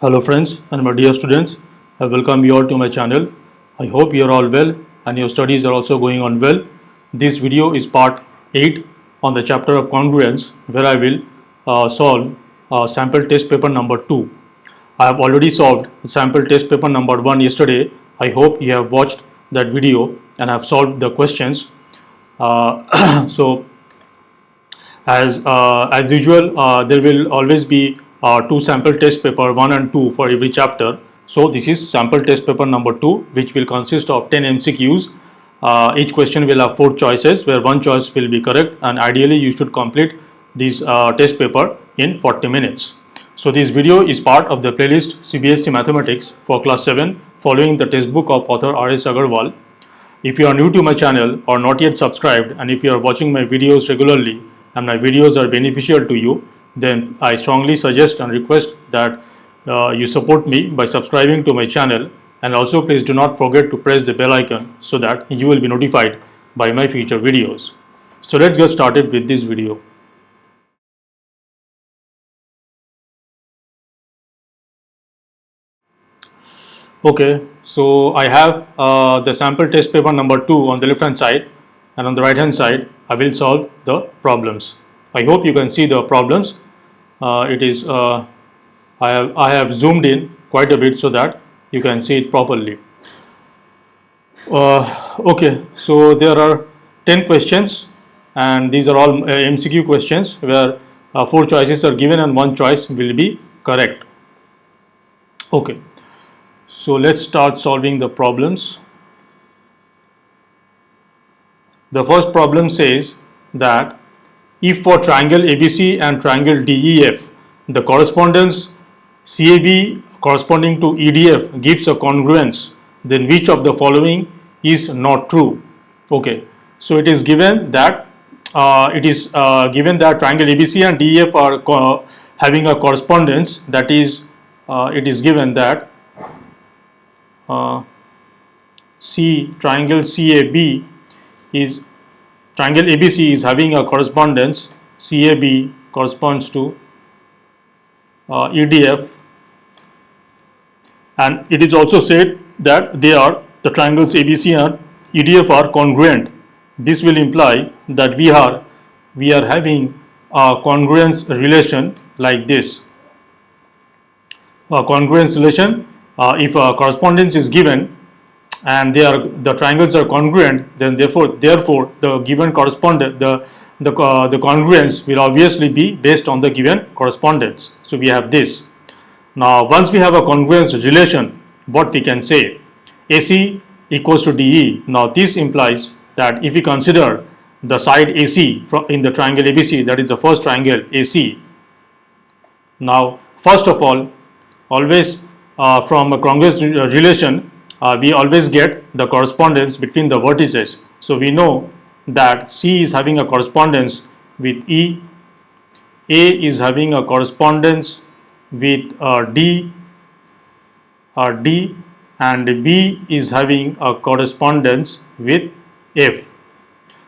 Hello friends and my dear students, I welcome you all to my channel. I hope you are all well and your studies are also going on well. This video is part 8 on the chapter of congruence where I will solve sample test paper number 2. I have already solved sample test paper number 1 yesterday. I hope you have watched that video and have solved the questions. So as usual, there will always be two sample test paper 1 and 2 for every chapter. So this is sample test paper number 2, which will consist of 10 MCQs. Each question will have 4 choices where one choice will be correct, and ideally you should complete this test paper in 40 minutes. So this video is part of the playlist CBSE Mathematics for class 7 following the textbook of author R.S. Agarwal. If you are new to my channel or not yet subscribed, and if you are watching my videos regularly and my videos are beneficial to you, then I strongly suggest and request that you support me by subscribing to my channel, and also please do not forget to press the bell icon so that you will be notified by my future videos. So let's get started with this video. Okay, so I have the sample test paper number 2 on the left hand side, and on the right hand side I will solve the problems. I hope you can see the problems. I have zoomed in quite a bit so that you can see it properly. Okay, so there are 10 questions, and these are all MCQ questions where 4 choices are given and one choice will be correct. Okay, so let's start solving the problems. The first problem says that if for triangle ABC and triangle DEF, the correspondence CAB corresponding to EDF gives a congruence, then which of the following is not true? Okay, so it is given that triangle ABC and DEF are having a correspondence. That is, it is given that triangle ABC is having a correspondence. CAB corresponds to EDF, and it is also said that the triangles ABC and EDF are congruent. This will imply that we are having a congruence relation like this. A congruence relation, if a correspondence is given and the triangles are congruent, then therefore the given the congruence will obviously be based on the given correspondence. So we have this. Now once we have a congruence relation, what we can say? AC equals to DE. Now this implies that if we consider the side AC in the triangle ABC, that is the first triangle AC. Now first of all, always from a congruence relation, we always get the correspondence between the vertices. So we know that C is having a correspondence with E, A is having a correspondence with D, and B is having a correspondence with F.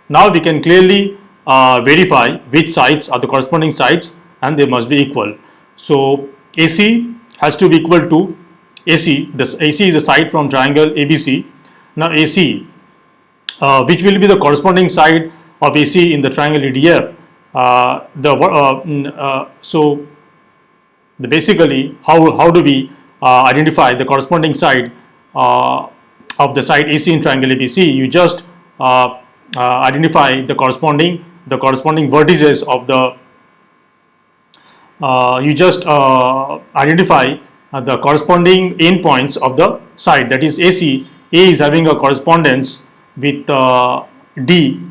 Now we can clearly verify which sides are the corresponding sides, and they must be equal. So AC has to be equal to AC. This AC is a side from triangle ABC. Now AC, which will be the corresponding side of AC in the triangle EDF. Basically, how do we identify the corresponding side of the side AC in triangle ABC? You just identify the corresponding vertices of the. Identify the corresponding endpoints of the side, that is AC. A is having a correspondence with D,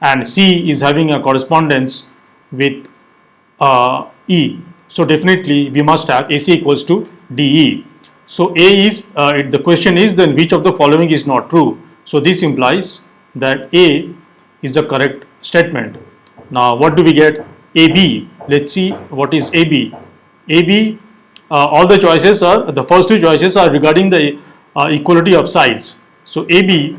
and C is having a correspondence with E. So definitely we must have AC equals to DE. So A is the question is, then which of the following is not true? So this implies that A is the correct statement. Now what do we get? AB. Let's see what is AB. AB, all the choices are, the first 2 choices are regarding the equality of sides. So AB,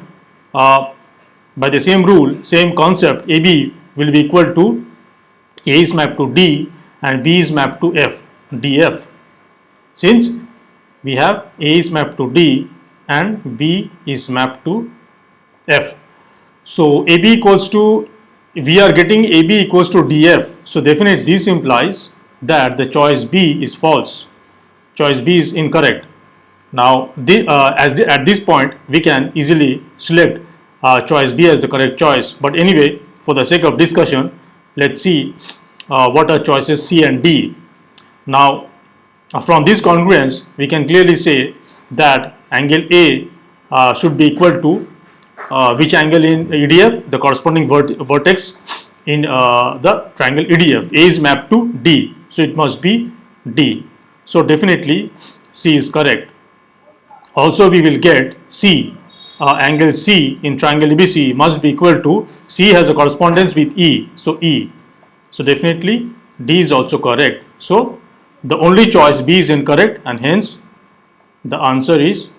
by the same rule, same concept, AB will be equal to A is mapped to D and B is mapped to F, DF. since we have A is mapped to D and B is mapped to F. So AB equals to, we are getting AB equals to DF. So definitely this implies that the choice B is false. Choice B is incorrect. Now at this point we can easily select choice B as the correct choice. But anyway, for the sake of discussion, let's see what are choices C and D. Now from this congruence we can clearly say that angle A should be equal to which angle in EDF? The corresponding vertex in the triangle EDF. A is mapped to D, so it must be D. So definitely C is correct. Also we will get C, angle C in triangle ABC must be equal to, C has a correspondence with E, so E. So definitely D is also correct. So the only choice B is incorrect, and hence the answer is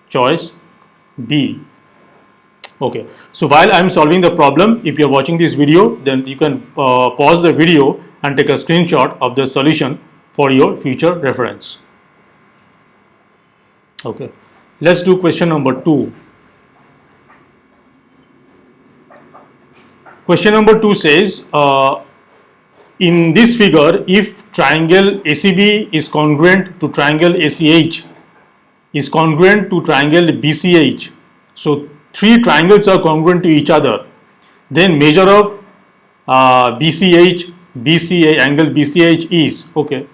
choice B. Okay, so while I am solving the problem, if you are watching this video, then you can pause the video and take a screenshot of the solution for your future reference. Okay, let's do question number 2. Question number 2 says, in this figure, if triangle ACB is congruent to triangle ACH, is congruent to triangle BCH, so three triangles are congruent to each other, then measure of BCH, BCA, angle BCH is, okay.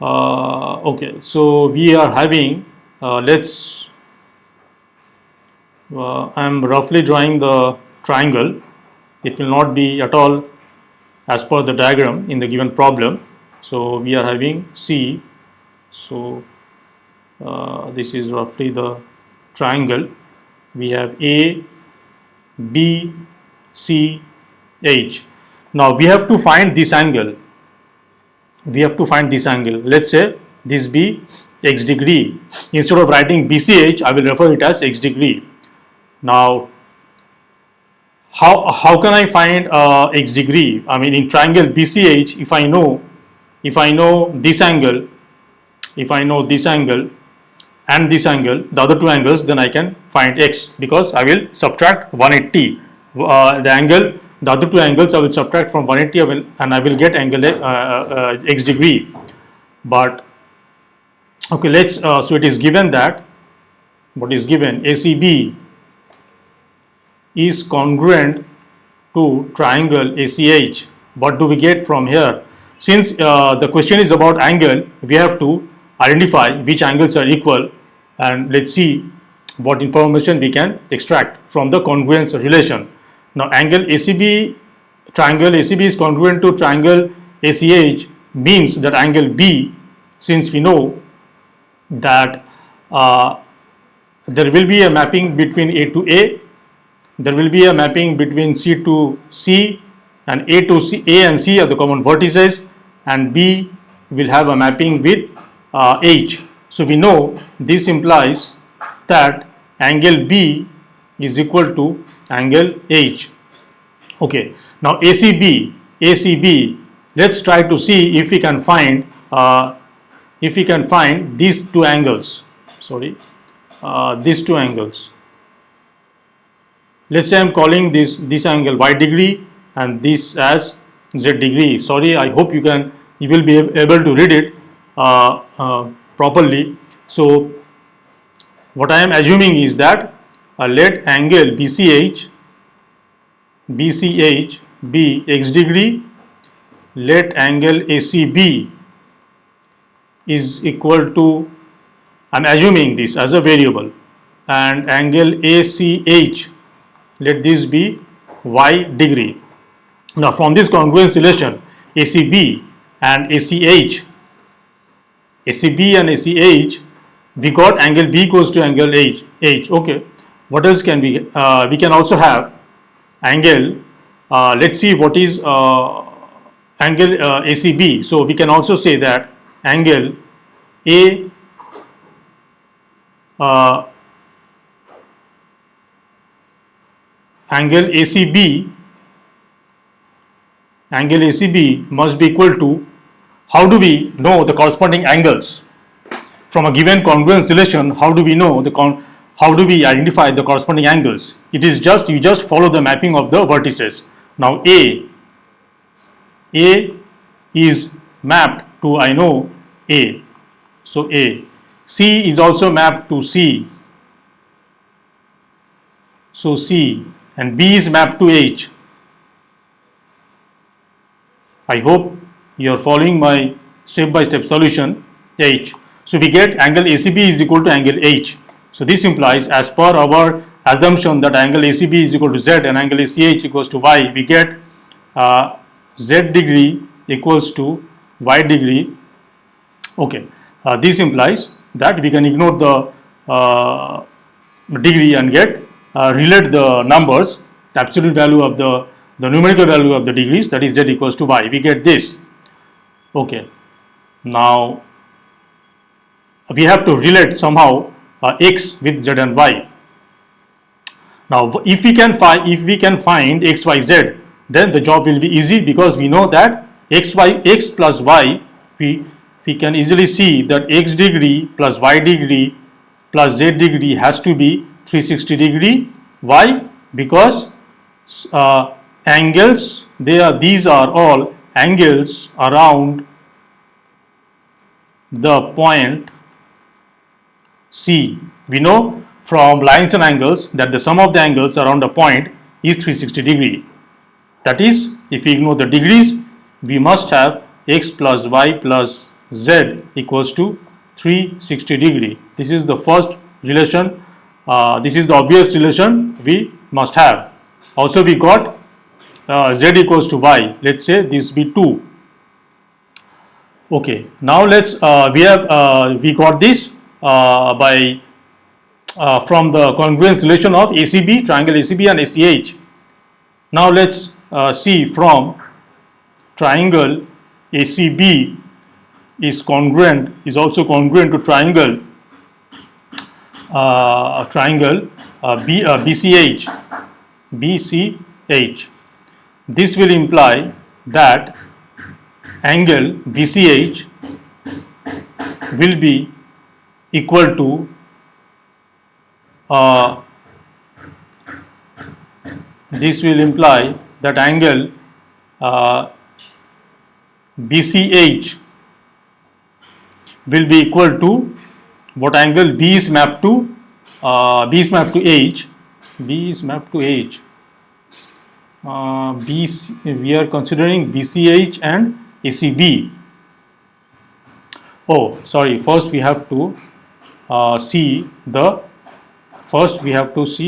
Okay, so we are having, I am roughly drawing the triangle. It will not be at all as per the diagram in the given problem. So we are having C, so this is roughly the triangle. We have A, B, C, H. Now we have to find this angle. Let's say this be x degree. Instead of writing BCH, I will refer it as x degree. Now how can I find x degree? I mean, in triangle BCH, if I know this angle, and this angle, the other two angles, then I can find x, because I will subtract 180. The other two angles I will subtract from 180, and I will get angle x degree. But okay, let's so it is given that what is given, ACB is congruent to triangle ACH. What do we get from here? Since the question is about angle, we have to identify which angles are equal, and let's see what information we can extract from the congruence relation. Now angle ACB, triangle ACB is congruent to triangle ACH means that angle B, since we know that there will be a mapping between A to A, there will be a mapping between C to C, and A to C, A and C are the common vertices, and B will have a mapping with H. So we know this implies that angle B is equal to angle H. Okay, now ACB, let's try to see if we can find these two angles. These two angles. Let's say I am calling this angle y degree and this as z degree. Sorry, I hope you will be able to read it properly. So what I am assuming is that let angle BCH be x degree, let angle ACB is equal to, I am assuming this as a variable, and angle ACH, let this be y degree. Now from this congruence relation, ACB and ACH, we got angle B equals to angle H. Okay, what else can we can also have angle, let's see what is angle ACB. So we can also say that angle angle ACB must be equal to, how do we know the corresponding angles? from a given congruence relation, how do we know how do we identify the corresponding angles? It is just, you just follow the mapping of the vertices. Now A is mapped to, I know A, so A. C is also mapped to C, so C, and B is mapped to H. I hope you are following my step-by-step solution. H. So we get angle ACB is equal to angle H. So this implies, as per our assumption that angle ACB is equal to Z and angle ACH equals to Y, we get Z degree equals to Y degree. Okay, this implies that we can ignore the degree and get relate the numbers, the absolute value of the numerical value of the degrees, that is Z equals to Y. We get this. Okay, now we have to relate somehow X with Z and Y. Now if we can find X, Y, Z, then the job will be easy, because we know that X plus Y, we can easily see that X degree plus Y degree plus Z degree has to be 360 degree. Why? Because angles, these are all angles around the point C. We know from lines and angles that the sum of the angles around a point is 360 degree. That is, if we ignore the degrees, we must have X plus Y plus Z equals to 360 degree. This is the first relation. This is the obvious relation we must have. Also we got Z equals to Y. Let's say this be 2. Okay, now let's we got this by from the congruence relation of ACB, triangle ACB and ACH. Now let's see from triangle ACB is also congruent to triangle BCH. This will imply that angle BCH will be equal to this will imply that angle BCH will be equal to what angle B is mapped to H. B is mapped to H. We are considering BCH and ACB. Oh, sorry. First, we have to see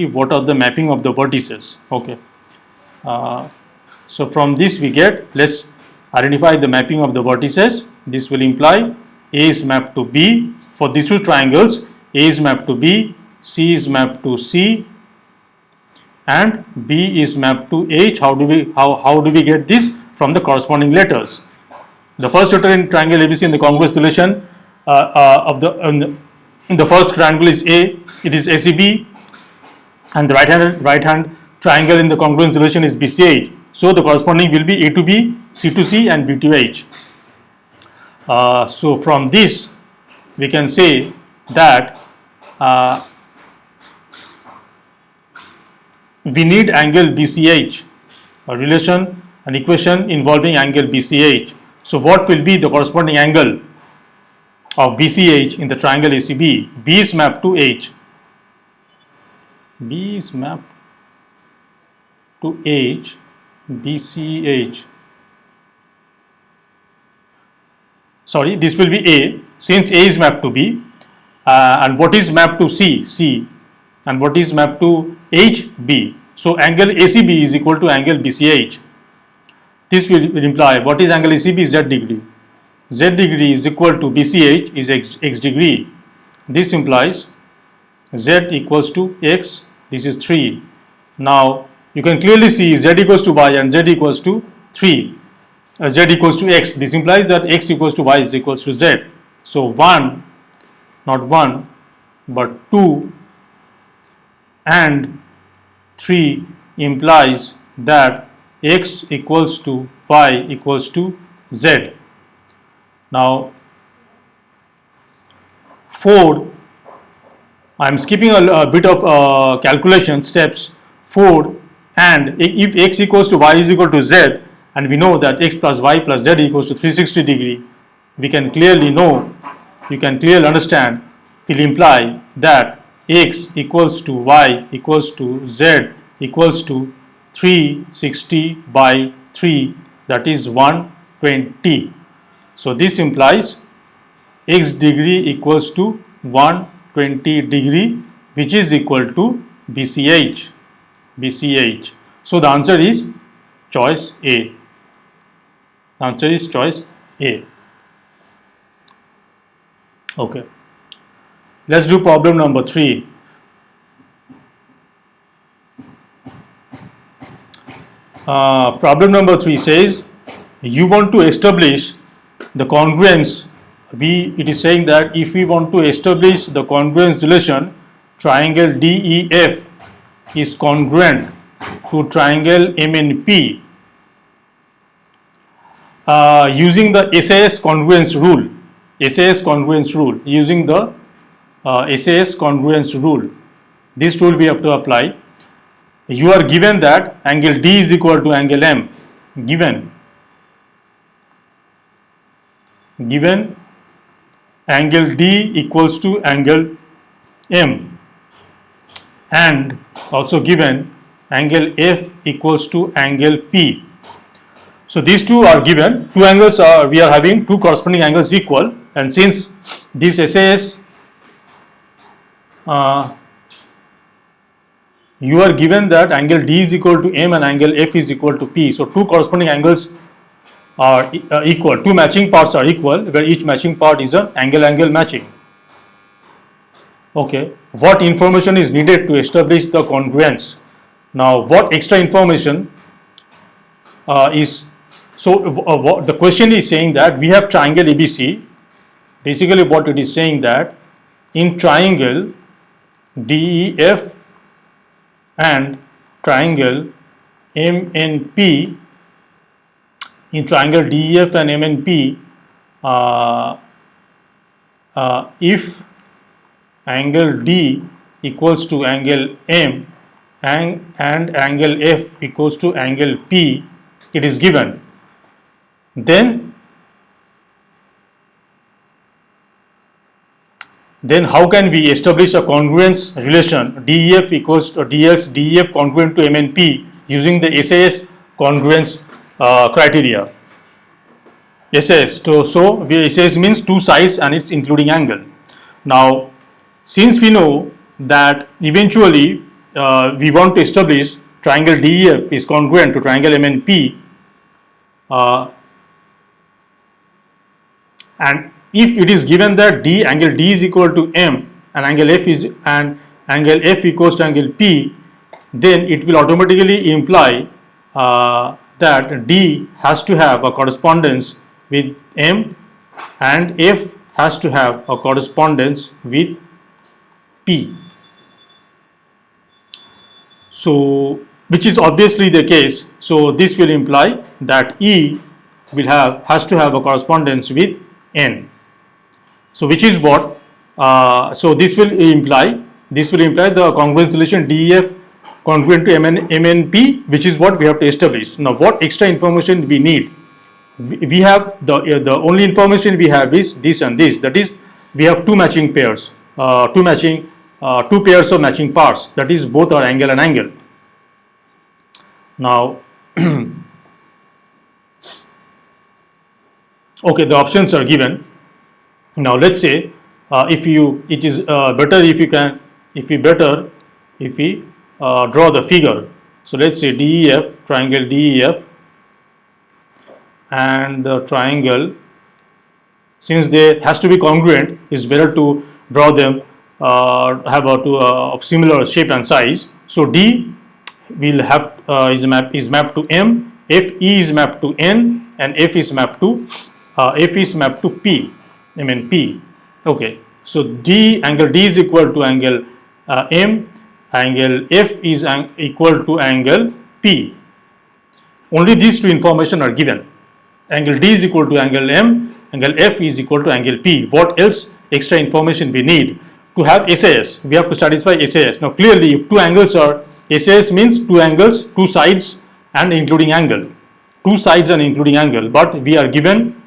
what are the mapping of the vertices. Okay. So from this we get, let's identify the mapping of the vertices. This will imply A is mapped to B. For these two triangles, A is mapped to B, C is mapped to C, and B is mapped to H. How do we get this? From the corresponding letters. The first letter in triangle ABC in the congruence relation in the first triangle is A. It is ACB, and the right hand triangle in the congruence relation is BCH. So the corresponding will be A to B, C to C, and B to H. So from this we can say that we need angle BCH, a relation, an equation involving angle BCH. So what will be the corresponding angle of BCH in the triangle ACB? B is mapped to H. B is mapped to H, BCH. Sorry, this will be A, since A is mapped to B. And what is mapped to C? C. And what is mapped to H? B. So angle ACB is equal to angle BCH. This will imply what is angle ACB? Z degree. Z degree is equal to BCH is x degree. This implies Z equals to x. This is 3. Now you can clearly see Z equals to Y and Z equals to 3. Z equals to x. This implies that x equals to y is equals to z. So 1, not 1, but 2 and 3 implies that x equals to y equals to z. Now 4, I am skipping a bit of calculation steps. 4, and if x equals to y is equal to z, and we know that x plus y plus z equals to 360 degree, we can clearly know, you can clearly understand, will imply that x equals to y equals to z equals to 360 by 3, that is 120. So this implies x degree equals to 120 degree, which is equal to BCH. BCH. So the answer is choice A. The answer is choice A. Okay. Let's do problem number 3. Problem number 3 says you want to establish the congruence. It is saying that if we want to establish the congruence relation, triangle DEF is congruent to triangle MNP using the SAS congruence rule. SAS congruence rule. Using the SAS congruence rule. This rule we have to apply. You are given that angle D is equal to angle M. Given angle D equals to angle M, and also given angle F equals to angle P. So these two are given. Two angles are, we are having two corresponding angles equal, and since this SAS you are given that angle D is equal to M and angle F is equal to P. So two corresponding angles are equal. Two matching parts are equal, where each matching part is an angle-angle matching. Okay. What information is needed to establish the congruence? Now, what extra information is? So, the question is saying that we have triangle ABC. Basically, what it is saying that in triangle DEF and triangle MNP, in triangle DEF and MNP, if angle D equals to angle M and angle F equals to angle P, it is given. Then how can we establish a congruence relation DEF equals to DEF congruent to MNP using the SAS congruence criteria? SAS. So SAS means two sides and it's including angle. Now, since we know that eventually we want to establish triangle DEF is congruent to triangle MNP, and if it is given that angle D is equal to M and angle F equals to angle P, then it will automatically imply that D has to have a correspondence with M and F has to have a correspondence with P. So, which is obviously the case. So this will imply that E has to have a correspondence with N. So which is what? So this will imply the congruence relation DEF congruent to MNP, which is what we have to establish. Now, what extra information we need? We have the only information we have is this and this. That is, we have two matching pairs, two pairs of matching parts. That is, both are angle and angle. Now, okay, the options are given. Now, let's say it is better if we draw the figure. So let's say DEF, triangle DEF, and the triangle, since they has to be congruent, it's better to draw them of similar shape and size. So D will have is mapped to M, FE is mapped to N, and F is mapped to P, MNP. Okay, so angle D is equal to angle M, angle F is equal to angle P. Only these two information are given. Angle D is equal to angle M, angle F is equal to angle P. What else extra information we need. To have SAS, we have to satisfy SAS. Now clearly, if two angles are, SAS means two angles, two sides and including angle. Two sides and including angle, but we are given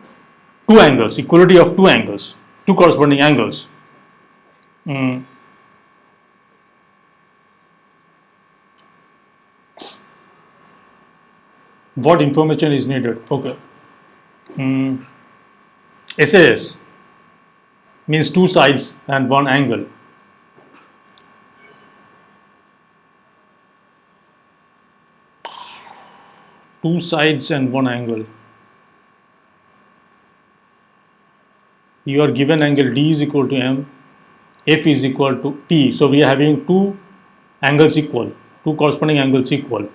two angles, equality of two angles, two corresponding angles. What information is needed? Okay. SAS means two sides and one angle. Two sides and one angle. You are given angle D is equal to M, F is equal to T. So we are having two angles equal, two corresponding angles equal.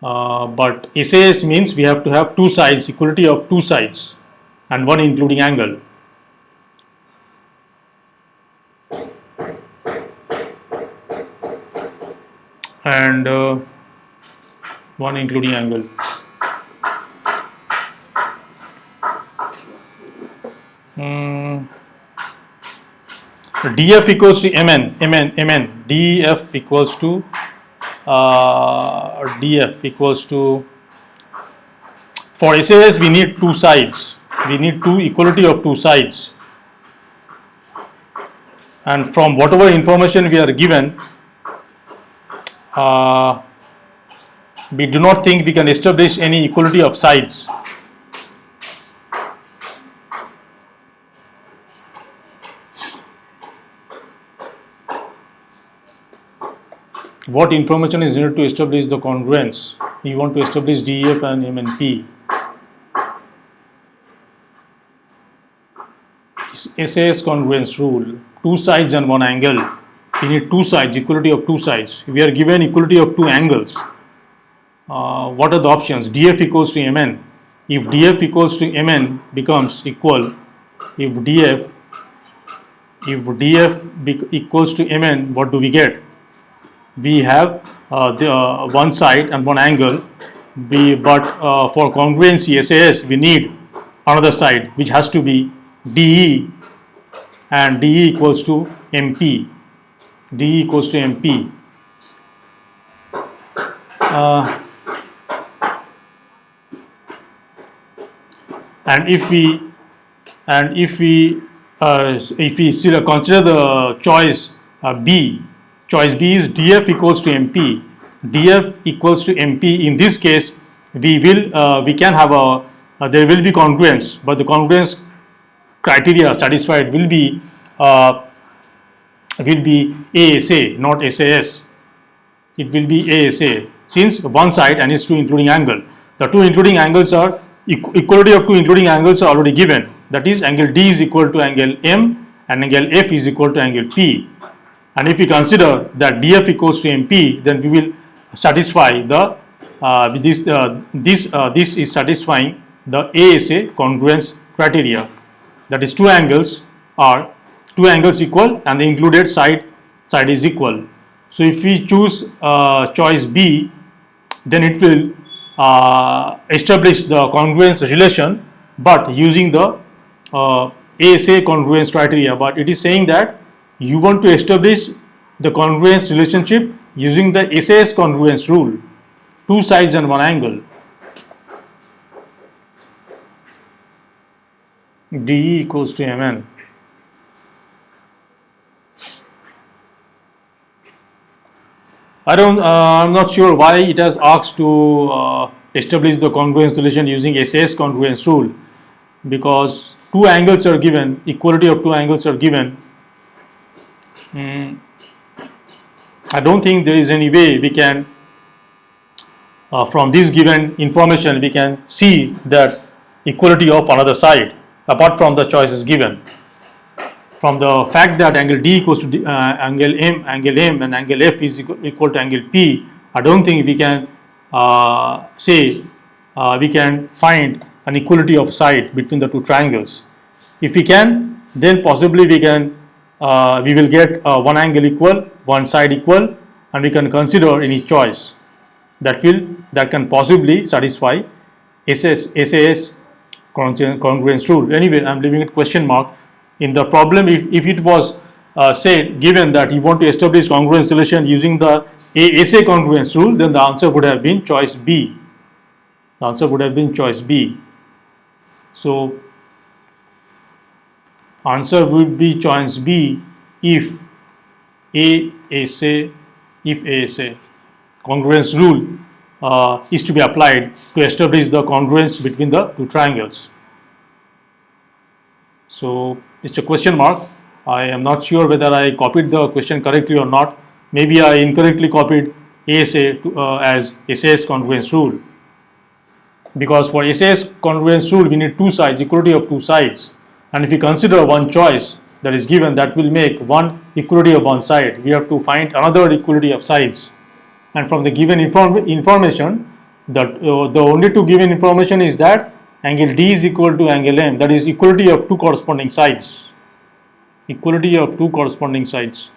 But SAS means we have to have two sides, equality of two sides and one including angle. And one including angle. DF equals to MN, DF equals to for SAS we need two sides, we need two equality of two sides, and from whatever information we are given, we do not think we can establish any equality of sides. What information is needed to establish the congruence? You want to establish DEF and MNP. SAS congruence rule, two sides and one angle. We need two sides, equality of two sides. We are given equality of two angles. What are the options? DF equals to MN. If DF equals to MN becomes equal, if DF equals to MN, what do we get? We have the one side and one angle, but for congruency SAS we need another side which has to be DE, and DE equals to MP. DE equals to MP. And if we still consider the choice B. Choice B is DF equals to MP. DF equals to MP. In this case, we can have there will be congruence, but the congruence criteria satisfied will be ASA, not SAS. It will be ASA since one side and its two including angle. The two including angles are equality of two including angles are already given. That is, angle D is equal to angle M and angle F is equal to angle P. And if we consider that DF equals to MP, then we will satisfy the this is satisfying the ASA congruence criteria. That is, two angles equal and the included side is equal. So if we choose choice B, then it will establish the congruence relation, but using the ASA congruence criteria. But it is saying that you want to establish the congruence relationship using the SAS congruence rule, two sides and one angle. DE equals to MN. I'm not sure why it has asked to establish the congruence relation using SAS congruence rule, because two angles are given, equality of two angles are given. I don't think there is any way we can, from this given information, we can see that equality of another side apart from the choices given. From the fact that angle D equals to angle M and angle F is equal to angle P, I don't think we can say we can find an equality of side between the two triangles. If we can, then possibly we will get one angle equal, one side equal, and we can consider any choice that can possibly satisfy SAS congruence rule. Anyway, I am leaving it question mark. in the problem, if it was said given that you want to establish congruence relation using the SA congruence rule, then the answer would have been choice B. The answer would have been choice B. So answer would be choice B if ASA congruence rule is to be applied to establish the congruence between the two triangles. So it's a question mark. I am not sure whether I copied the question correctly or not. Maybe I incorrectly copied ASA as SAS congruence rule, because for SAS congruence rule we need two sides, equality of two sides, and if we consider one choice that is given, that will make one equality of one side. We have to find another equality of sides, and from the given information, that the only two given information is that angle D is equal to angle M, that is equality of two corresponding sides. Equality of two corresponding sides.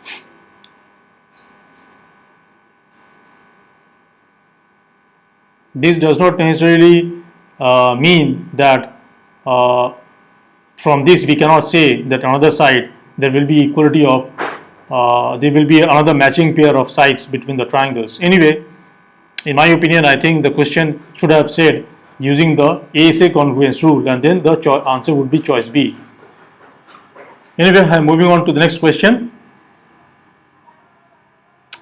This does not necessarily mean that from this we cannot say that another side there will be equality of there will be another matching pair of sides between the triangles. Anyway, in my opinion, I think the question should have said using the ASA congruence rule, and then the answer would be choice B. Anyway, I am moving on to the next question.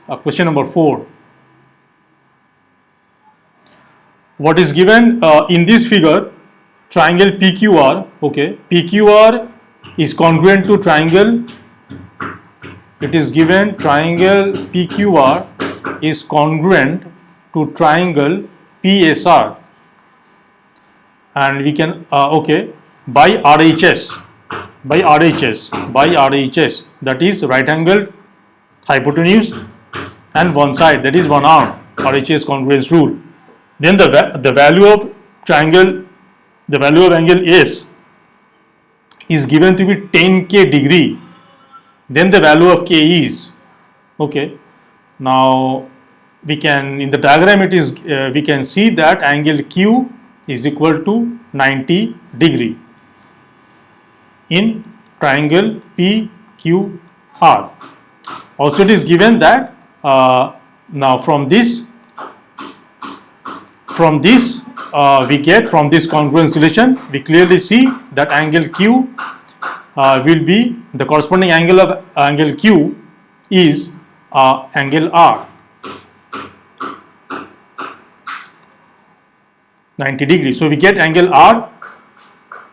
Question number 4. What is given in this figure? Triangle PQR. Okay, PQR is congruent to triangle. It is given triangle PQR is congruent to triangle PSR, and we can okay, by RHS, that is right angled hypotenuse and one side, that is one arm, RHS congruence rule. Then the value of triangle, the value of angle S is given to be 10k degree. Then the value of k is, okay, now we can, in the diagram it is we can see that angle Q is equal to 90 degree in triangle PQR. Also it is given that now from this we get, from this congruence relation we clearly see that angle Q will be, the corresponding angle of angle Q is angle R, 90 degrees. So we get angle R,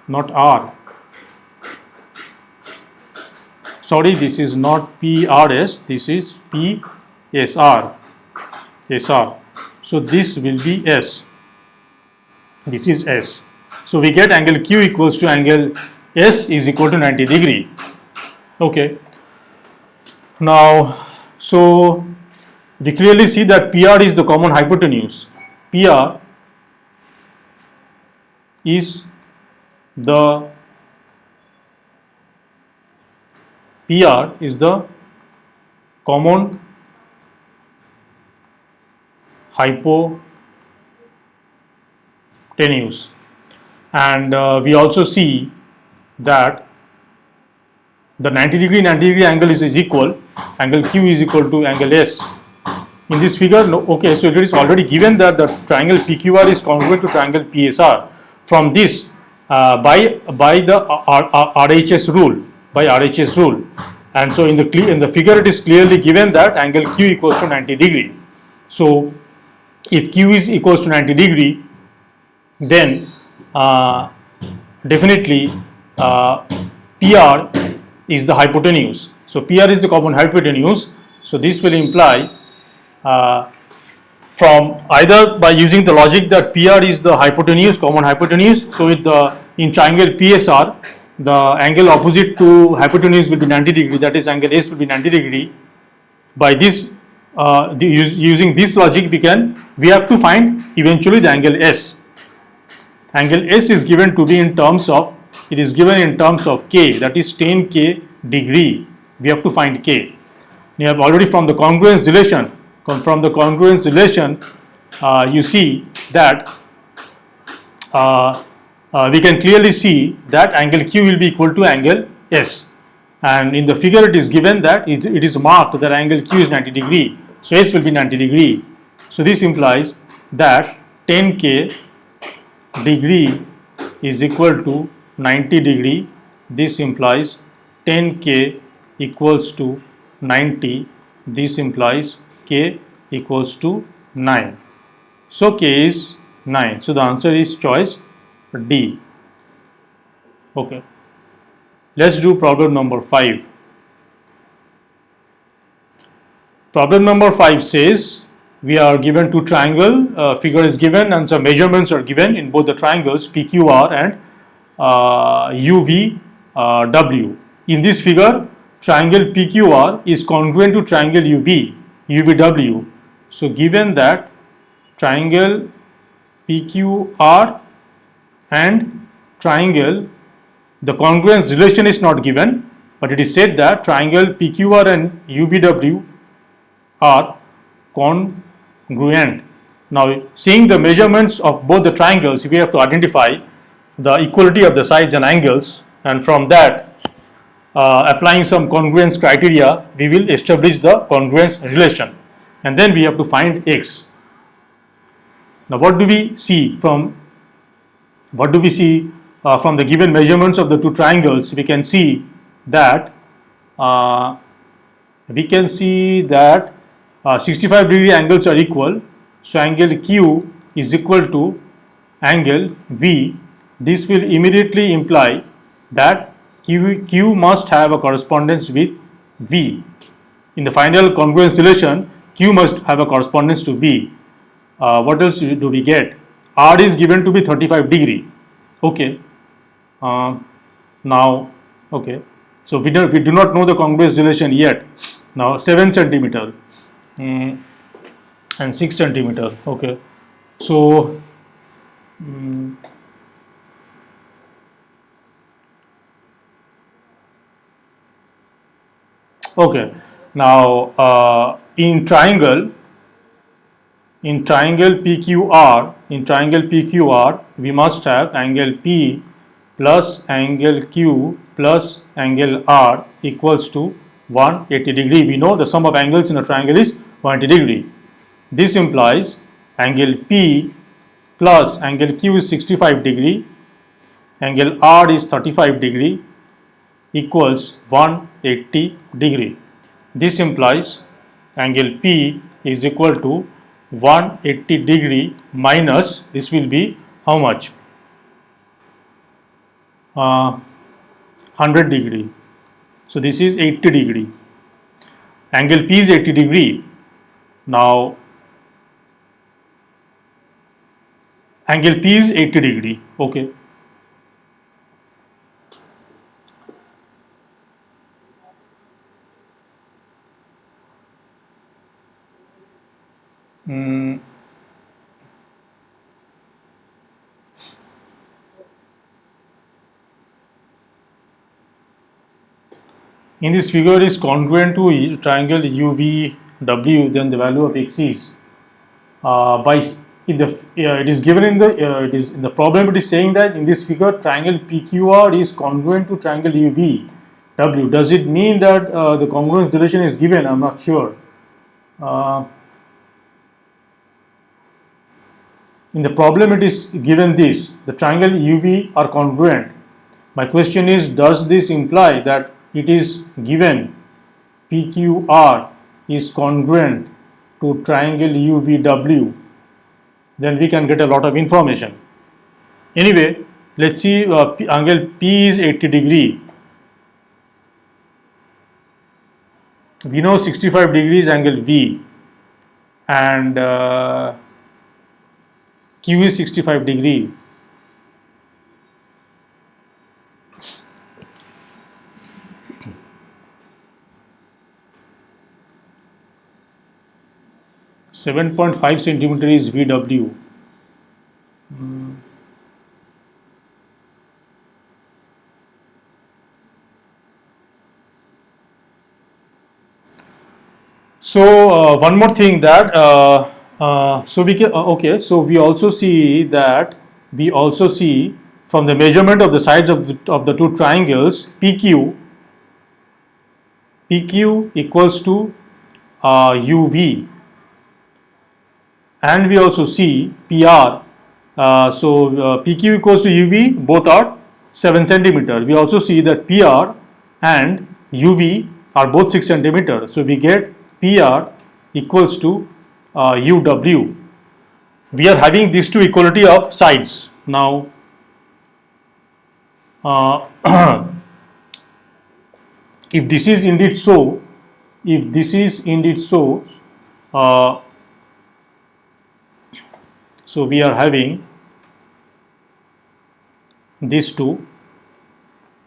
not R. Sorry, this is not PRS, this is PSR. SR. So this will be S. This is S. So we get angle Q equals to angle S is equal to 90 degree. Okay. Now, so we clearly see that PR is the common hypotenuse. PR is the common hypotenuse, and we also see that the 90 degree angle is equal, angle Q is equal to angle S. In this figure, no, okay, so it is already given that the triangle PQR is congruent to triangle PSR. From this, by the RHS rule, and so in the figure it is clearly given that angle Q equals to 90 degree. So if Q is equals to 90 degree, then definitely PR is the hypotenuse. So PR is the common hypotenuse. So this will imply from either by using the logic that PR is the hypotenuse, common hypotenuse. So with in triangle PSR, the angle opposite to hypotenuse will be 90 degree. That is, angle S will be 90 degree. By this, using this logic, we have to find eventually the angle S. Angle S is given to be in terms of, it is given in terms of K, that is 10k degree. We have to find K. We have already from the congruence relation, you see that we can clearly see that angle Q will be equal to angle S, and in the figure it is given that it is marked that angle Q is 90 degree, so S will be 90 degree. So this implies that 10K degree is equal to 90 degree. This implies 10K equals to 90. This implies K equals to 9. So K is 9. So the answer is choice D. Okay. Let's do problem number 5. Problem number 5 says we are given two triangle, figure is given and some measurements are given in both the triangles PQR and UVW. In this figure, triangle PQR is congruent to triangle UVW. So given that triangle PQR and triangle, the congruence relation is not given, but it is said that triangle PQR and UVW are congruent. Now, seeing the measurements of both the triangles, we have to identify the equality of the sides and angles, and from that, applying some congruence criteria, we will establish the congruence relation, and then we have to find x. Now, what do we see from the given measurements of the two triangles? We can see that 65 degree angles are equal. So angle Q is equal to angle V. This will immediately imply that Q must have a correspondence with V. In the final congruence relation, Q must have a correspondence to V. What else do we get? R is given to be 35 degree. Okay. Now, okay. So we do not know the congruence relation yet. Now 7 centimeter and 6 centimeter. Okay. So okay. Now in triangle PQR, we must have angle P plus angle Q plus angle R equals to 180 degree. We know the sum of angles in a triangle is 180 degree. This implies angle P plus angle Q is 65 degree, angle R is 35 degree equals 180 degree. This implies angle P is equal to 180 degree minus, this will be how much? 100 degree. So this is 80 degree. Angle P is 80 degree. Now angle P is 80 degree. Okay. In this figure is congruent to triangle UVW, then the value of x is it is given in the problem. It is saying that in this figure triangle PQR is congruent to triangle UVW. Does it mean that the congruence relation is given? I'm not sure. In the problem it is given this, the triangle UV are congruent. My question is, does this imply that it is given PQR is congruent to triangle UVW? Then we can get a lot of information. Anyway, let's see, angle P is 80 degree. We know 65 degrees angle V, and Q is 65 degree. .5 centimeter is VW. So one more thing that so we can okay. So we also see from the measurement of the sides of the two triangles PQ PQ equals to UV, and we also see PR. PQ equals to UV, both are 7 centimeter. We also see that PR and UV are both 6 centimeter. So we get PR equals to UW. We are having these two equality of sides. Now, if this is indeed so, uh, so we are having these two.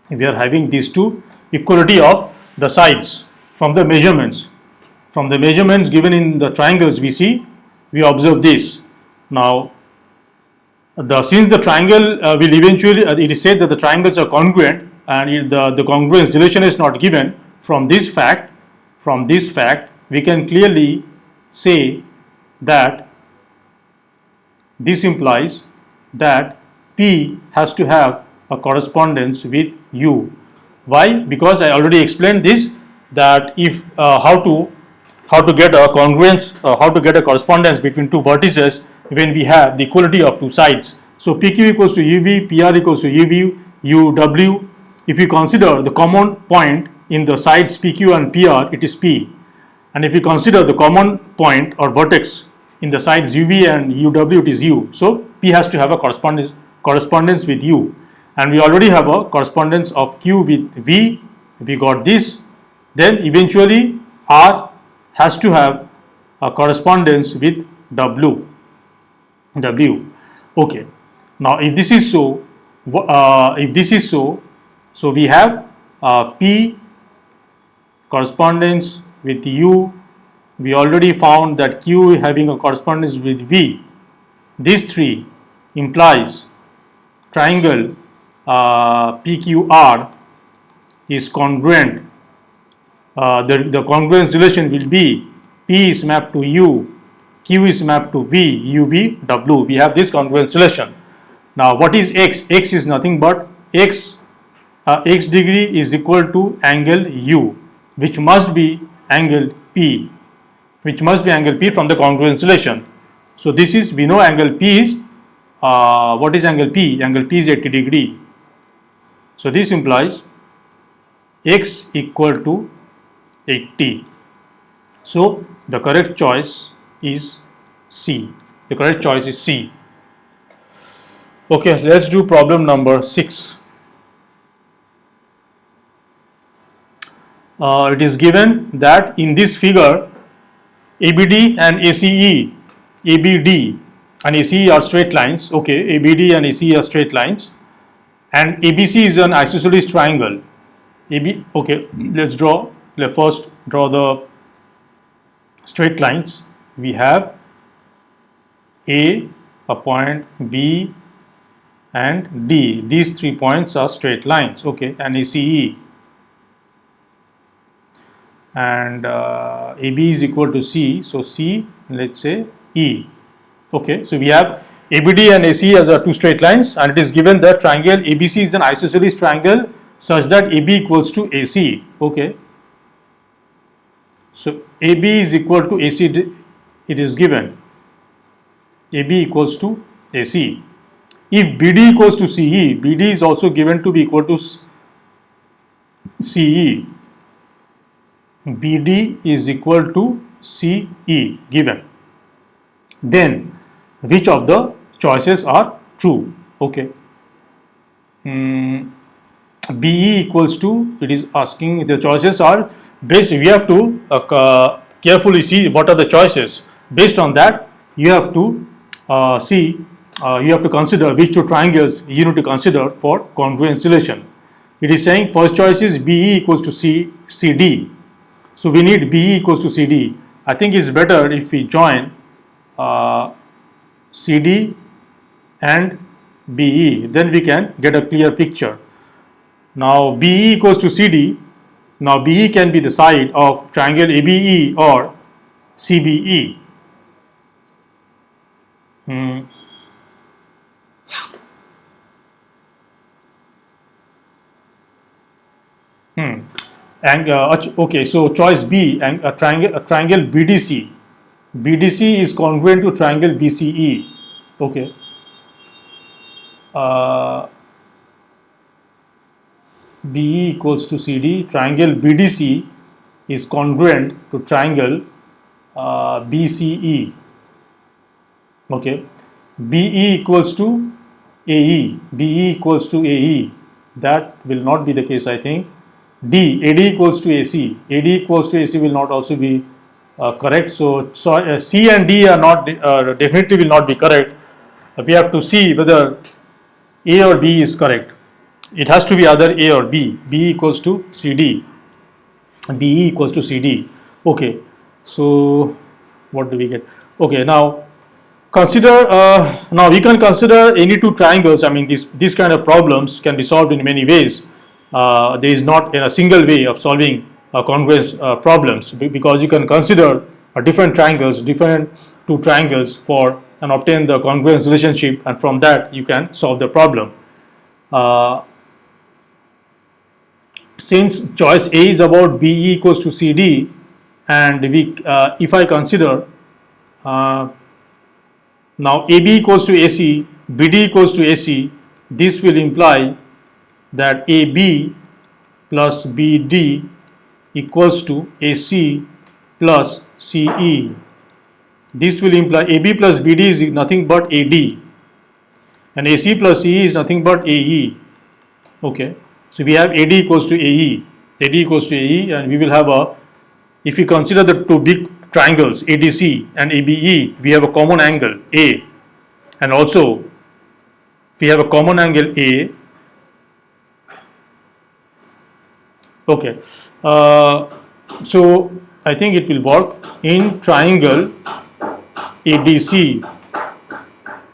We are having these two equality of the sides from the measurements. From the measurements given in the triangles, we observe this. Now, since the triangle will eventually, it is said that the triangles are congruent, and the congruence relation is not given. From this fact, we can clearly say that this implies that P has to have a correspondence with U. Why? Because I already explained this, that if how to get a congruence, how to get a correspondence between two vertices when we have the equality of two sides. So PQ equals to UV, PR equals to UV, UW. If we consider the common point in the sides PQ and PR, it is P. And if we consider the common point or vertex in the sides UV and UW, it is U. So P has to have a correspondence with U. And we already have a correspondence of Q with V. We got this. Then eventually R has to have a correspondence with W. Okay. Now, if this is so, so we have P correspondence with U. We already found that Q having a correspondence with V. These three implies triangle PQR is congruent. The congruence relation will be P is mapped to U, Q is mapped to V, UV, W. We have this congruence relation. Now, what is X? X is nothing but X degree is equal to angle U, which must be angle P, from the congruence relation. So this is, we know angle P is, what is angle P? Angle P is 80 degree. So this implies X equal to 80. So the correct choice is C. Okay, let's do problem number 6. It is given that in this figure, ABD and ACE, are straight lines. Okay, ABD and ACE are straight lines, and ABC is an isosceles triangle. Okay, let's first draw the straight lines. We have A, a point, B and D. These 3 points are straight lines. Okay, and ACE, and AB is equal to C. So C, let's say E. Okay, so we have ABD and ACE as two straight lines, and it is given that triangle ABC is an isosceles triangle such that AB equals to AC. Okay, so AB is equal to AC. It is given AB equals to AC. If BD equals to CE, BD is also given to be equal to CE. BD is equal to CE given. Then which of the choices are true? Okay. BE equals to, it is asking, the choices are based, we have to carefully see what are the choices. Based on that, you have to you have to consider which two triangles you need to consider for congruence relation. It is saying first choice is BE equals to CD. So we need BE equals to CD. I think it's better if we join CD and BE, then we can get a clear picture. Now BE equals to CD. Now BE can be the side of triangle ABE or CBE. Okay, so choice B, and a triangle BDC. BDC is congruent to triangle BCE. Okay. Uh, BE equals to CD. Triangle BDC is congruent to triangle BCE. Okay. BE equals to AE. BE equals to AE. That will not be the case, I think. AD equals to AC. AD equals to AC will not also be correct. So C and D are not definitely will not be correct. We have to see whether A or B is correct. It has to be either A or B. B equals to CD. BE equals to CD. Okay. So what do we get? Okay. Now we can consider any two triangles. I mean, these kind of problems can be solved in many ways. There is not a single way of solving congruence problems, because you can consider different triangles, different two triangles for and obtain the congruence relationship, and from that you can solve the problem. Since choice A is about BE equals to CD, and if I consider now AB equals to AC, BD equals to AC, this will imply that AB plus BD equals to AC plus CE. This will imply AB plus BD is nothing but AD, and AC plus CE is nothing but AE. Okay, so we have AD equals to AE, AD equals to AE, and we will have if we consider the two big triangles ADC and ABE, we have a common angle A, and also we have a common angle A. Okay, so I think it will work in triangle ADC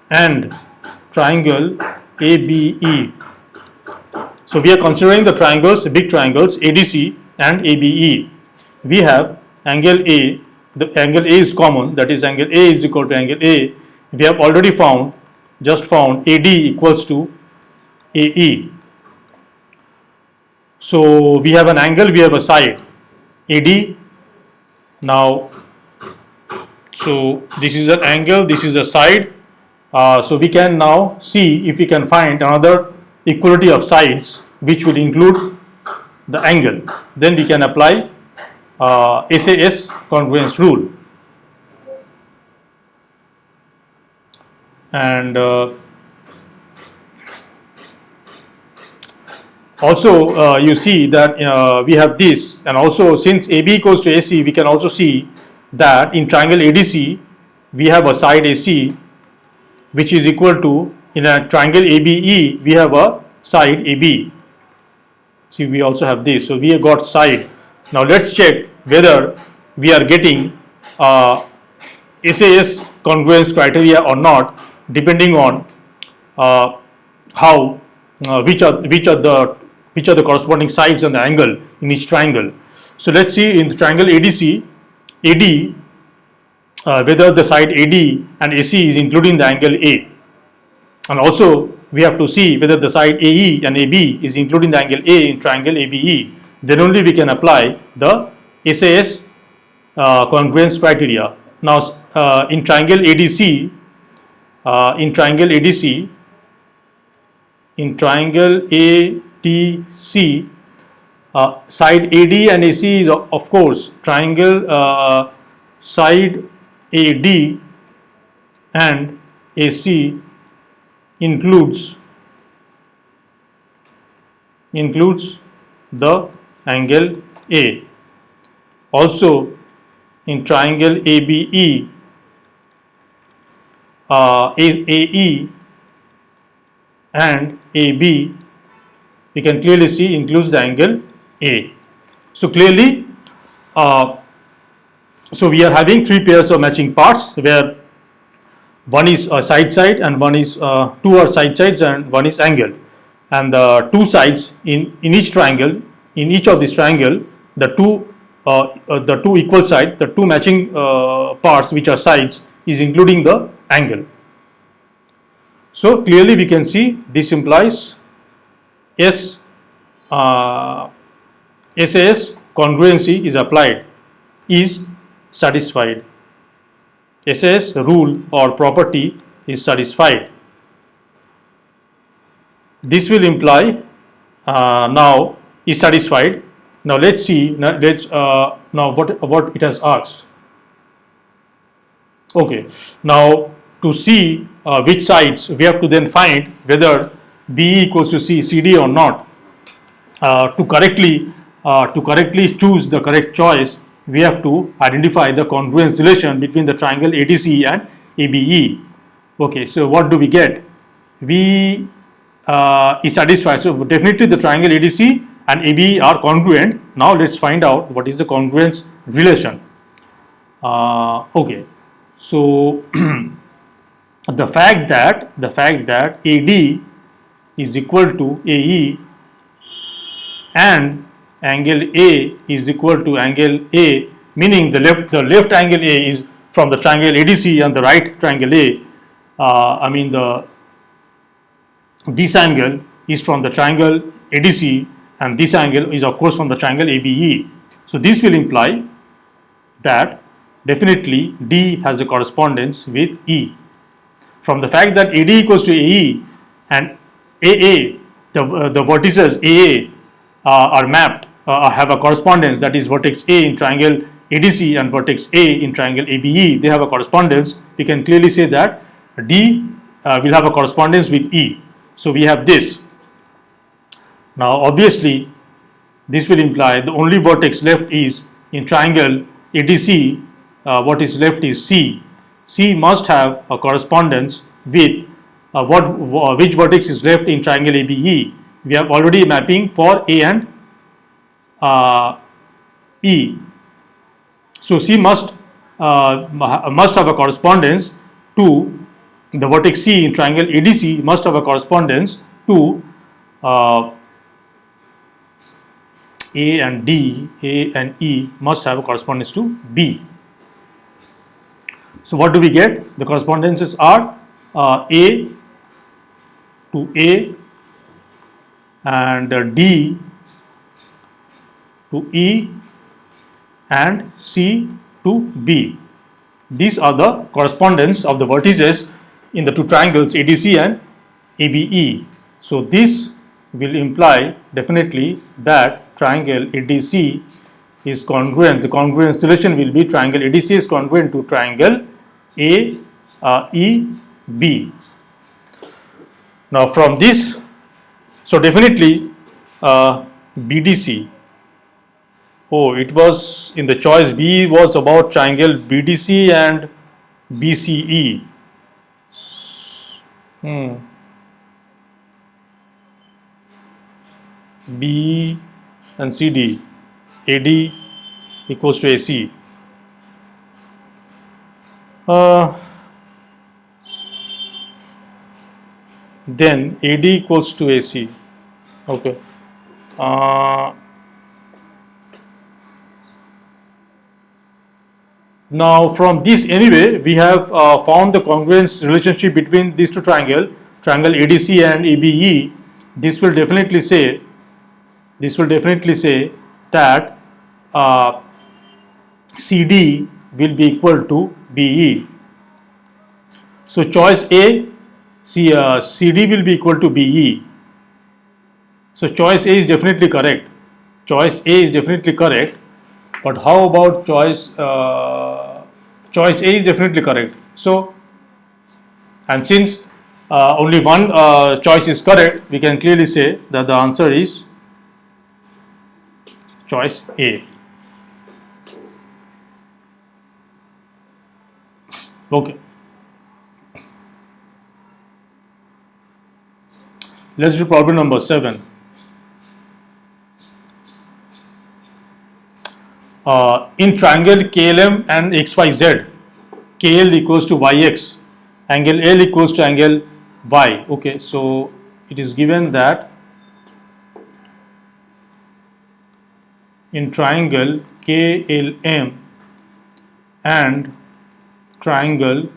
and triangle ABE. So we are considering the triangles, big triangles ADC and ABE. We have angle A, the angle A is common, that is angle A is equal to angle A. We have already just found AD equals to AE. So we have an angle, we have a side AD. Now, so this is an angle, this is a side. So we can now see if we can find another equality of sides which will include the angle. Then we can apply SAS congruence rule. And also you see that we have this, and also since AB equals to AC, we can also see that in triangle ADC we have a side AC which is equal to, in a triangle ABE we have a side AB. See, we also have this, so we have got side. Now let's check whether we are getting SAS congruence criteria or not, depending on which are the corresponding sides and the angle in each triangle. So let's see in the triangle ADC, AD, whether the side AD and AC is including the angle A, and also we have to see whether the side AE and AB is including the angle A in triangle ABE. Then only we can apply the SAS congruence criteria. Now in triangle ADC, in triangle ADC, side AD and AC is of course triangle side AD and AC includes the angle A. Also in triangle ABE, AE and AB, we can clearly see includes the angle A. So clearly, so we are having three pairs of matching parts, where one is side and one is two are side sides and one is angle, and the two sides in each triangle, in each of this triangle, the two equal sides, the two matching parts which are sides is including the angle. So clearly we can see this implies S SAS congruency is applied, is satisfied. SAS rule or property is satisfied. This will imply now is satisfied. Now let's see. Now what it has asked. Okay. Now to see which sides, we have to then find whether BE equals to CD or not. To correctly choose the correct choice, we have to identify the congruence relation between the triangle ADC and ABE. Okay, so what do we get? We is satisfied. So definitely the triangle ADC and ABE are congruent. Now let's find out what is the congruence relation. Okay, so the fact that AD is equal to AE and angle A is equal to angle A, meaning the left angle A is from the triangle ADC and the right triangle A. This angle is from the triangle ADC and this angle is of course from the triangle ABE. So this will imply that definitely D has a correspondence with E. From the fact that AD equals to AE and AA, the vertices AA are mapped, have a correspondence, that is vertex A in triangle ADC and vertex A in triangle ABE, they have a correspondence. We can clearly say that D will have a correspondence with E. So we have this. Now obviously this will imply the only vertex left is in triangle ADC, what is left is C. C must have a correspondence with which vertex is left in triangle ABE. We have already mapping for A and E. So C must have a correspondence to the vertex C in triangle ADC, must have a correspondence to A and D, A and E must have a correspondence to B. So what do we get? The correspondences are A to A and D to E and C to B. These are the correspondence of the vertices in the two triangles ADC and ABE. So this will imply definitely that triangle ADC is congruent. The congruence relation will be triangle ADC is congruent to triangle AEB. Now from this, so definitely BDC. Oh, it was in the choice B was about triangle BDC and BCE. B and CD, AD equals to AC. Then AD equals to AC. Okay. Now from this anyway we have found the congruence relationship between these two triangle ADC and ABE. This will definitely say that CD will be equal to BE. So choice A, CD will be equal to BE. So choice A is definitely correct. Choice A is definitely correct. But how about choice A is definitely correct. So, and since only one choice is correct, we can clearly say that the answer is choice A. Okay. Let's do problem number 7. In triangle KLM and XYZ, KL equals to YX, angle L equals to angle Y. Okay, so it is given that in triangle KLM and triangle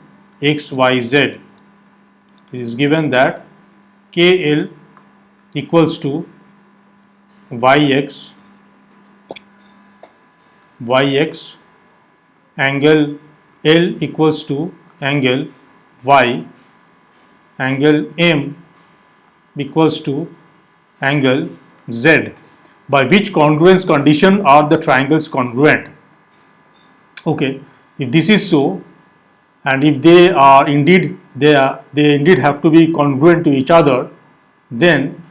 XYZ, it is given that KL equals to YX yx, angle L equals to angle y, angle M equals to angle Z. By which congruence condition are the triangles congruent? Okay, if this is so, and if they are indeed they indeed have to be congruent to each other, then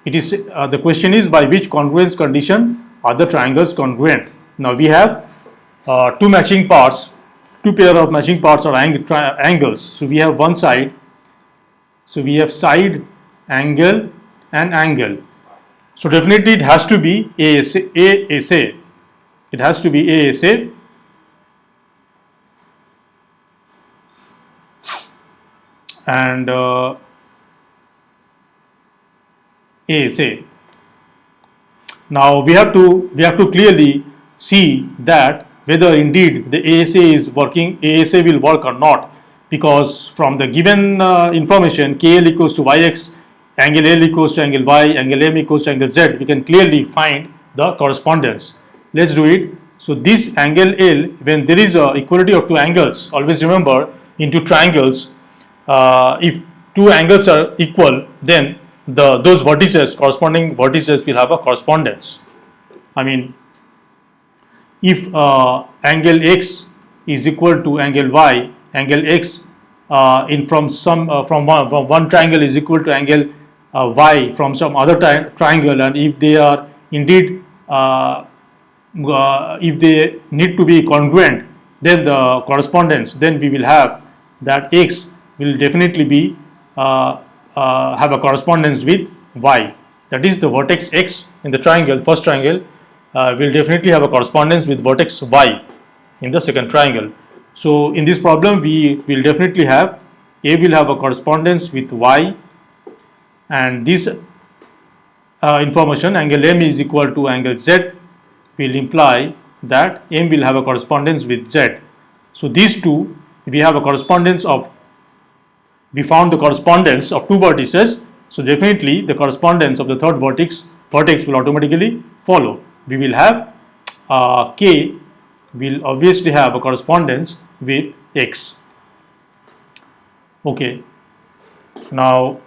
it is the question is by which congruence condition are the triangles congruent. Now we have two matching parts, two pair of matching parts or angles. So we have one side, so we have side, angle and angle. So definitely it has to be ASA. It has to be ASA. And ASA. Now we have to clearly see that whether indeed the ASA is working, ASA will work or not, because from the given information KL equals to YX, angle L equals to angle Y, angle M equals to angle Z, we can clearly find the correspondence. Let's do it. So this angle L, when there is a equality of two angles, always remember in two triangles, if two angles are equal, then those vertices, corresponding vertices, will have a correspondence. I mean, if angle X is equal to angle Y, angle X from one triangle is equal to angle Y from some other triangle, and if they are indeed if they need to be congruent, then the correspondence, then we will have that X will definitely be have a correspondence with Y. That is, the vertex X in the triangle, first triangle, will definitely have a correspondence with vertex Y in the second triangle. So in this problem we will definitely have A will have a correspondence with Y, and this information, angle M is equal to angle Z, will imply that M will have a correspondence with Z. So these two, we have a correspondence of, we found the correspondence of two vertices, so definitely the correspondence of the third vertex will automatically follow. We will have K will obviously have a correspondence with X. Okay, now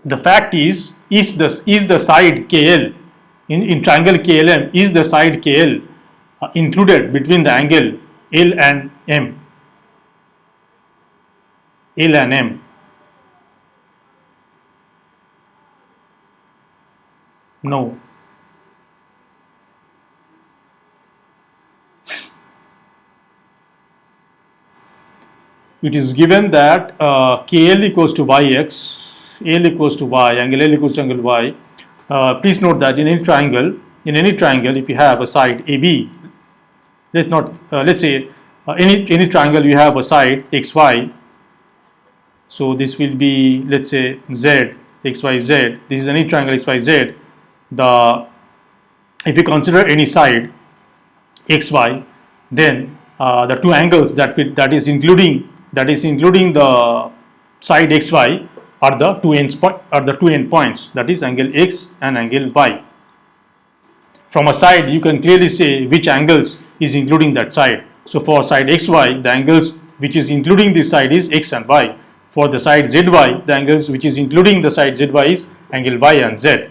the fact is the side KL in triangle KLM, is the side KL included between the angle L and M? L and M. No. It is given that KL equals to YX, L equals to Y, angle L equals to angle Y. Please note that in any triangle, if you have a side AB, let's say any triangle you have a side XY. So this will be, let's say, Z, XYZ. This is any triangle XYZ. If you consider any side XY, then the two angles that is including the side XY are the two end points, that is angle X and angle Y. From a side you can clearly say which angles is including that side. So for side XY, the angles which is including this side is X and Y. For the side ZY, the angles which is including the side ZY is angle Y and Z.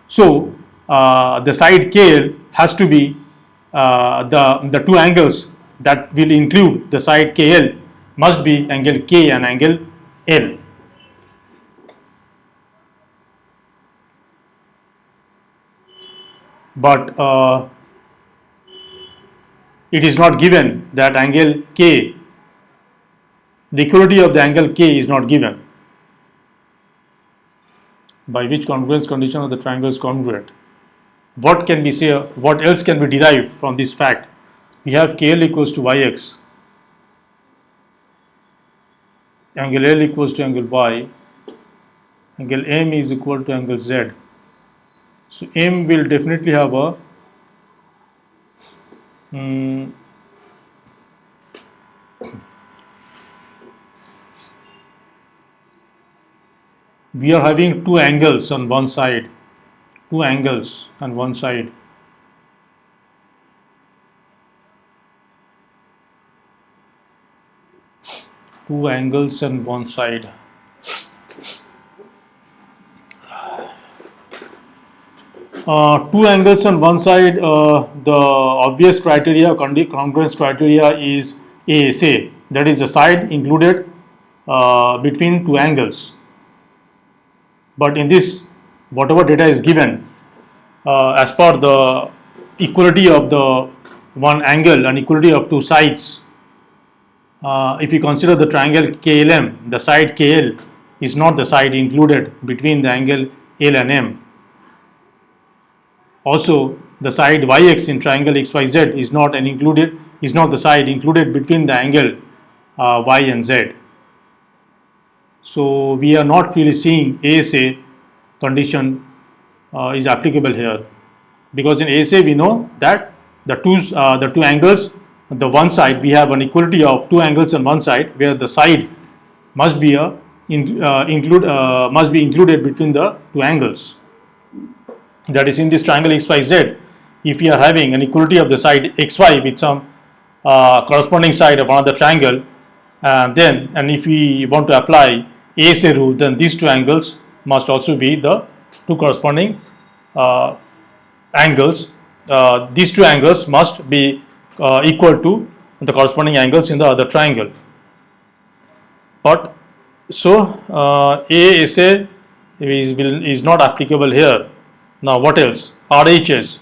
So the side KL has to be the two angles that will include the side KL must be angle K and angle L. But it is not given that angle K, the equality of the angle K is not given. By which congruence condition of the triangle is congruent? What can we say? What else can be derived from this fact? We have KL equals to YX, angle L equals to angle Y, angle M is equal to angle Z. So M will definitely have a we are having two angles on one side, two angles on one side. Two angles on one side. Two angles on one side, the obvious criteria, congruence criteria is ASA, that is the side included between two angles. But in this, whatever data is given, as per the equality of the one angle and equality of two sides, if you consider the triangle KLM, the side KL is not the side included between the angle L and M. Also, the side YX in triangle XYZ is not the side included between the angle Y and Z. So we are not really seeing ASA condition is applicable here, because in ASA we know that the two angles, the one side we have an equality of two angles on one side where the side must be included between the two angles. That is, in this triangle XYZ, if we are having an equality of the side XY with some corresponding side of another triangle, and if we want to apply ASA rule, then these two angles must also be the two corresponding angles. These two angles must be equal to the corresponding angles in the other triangle. But so ASA is not applicable here. Now what else? RHS.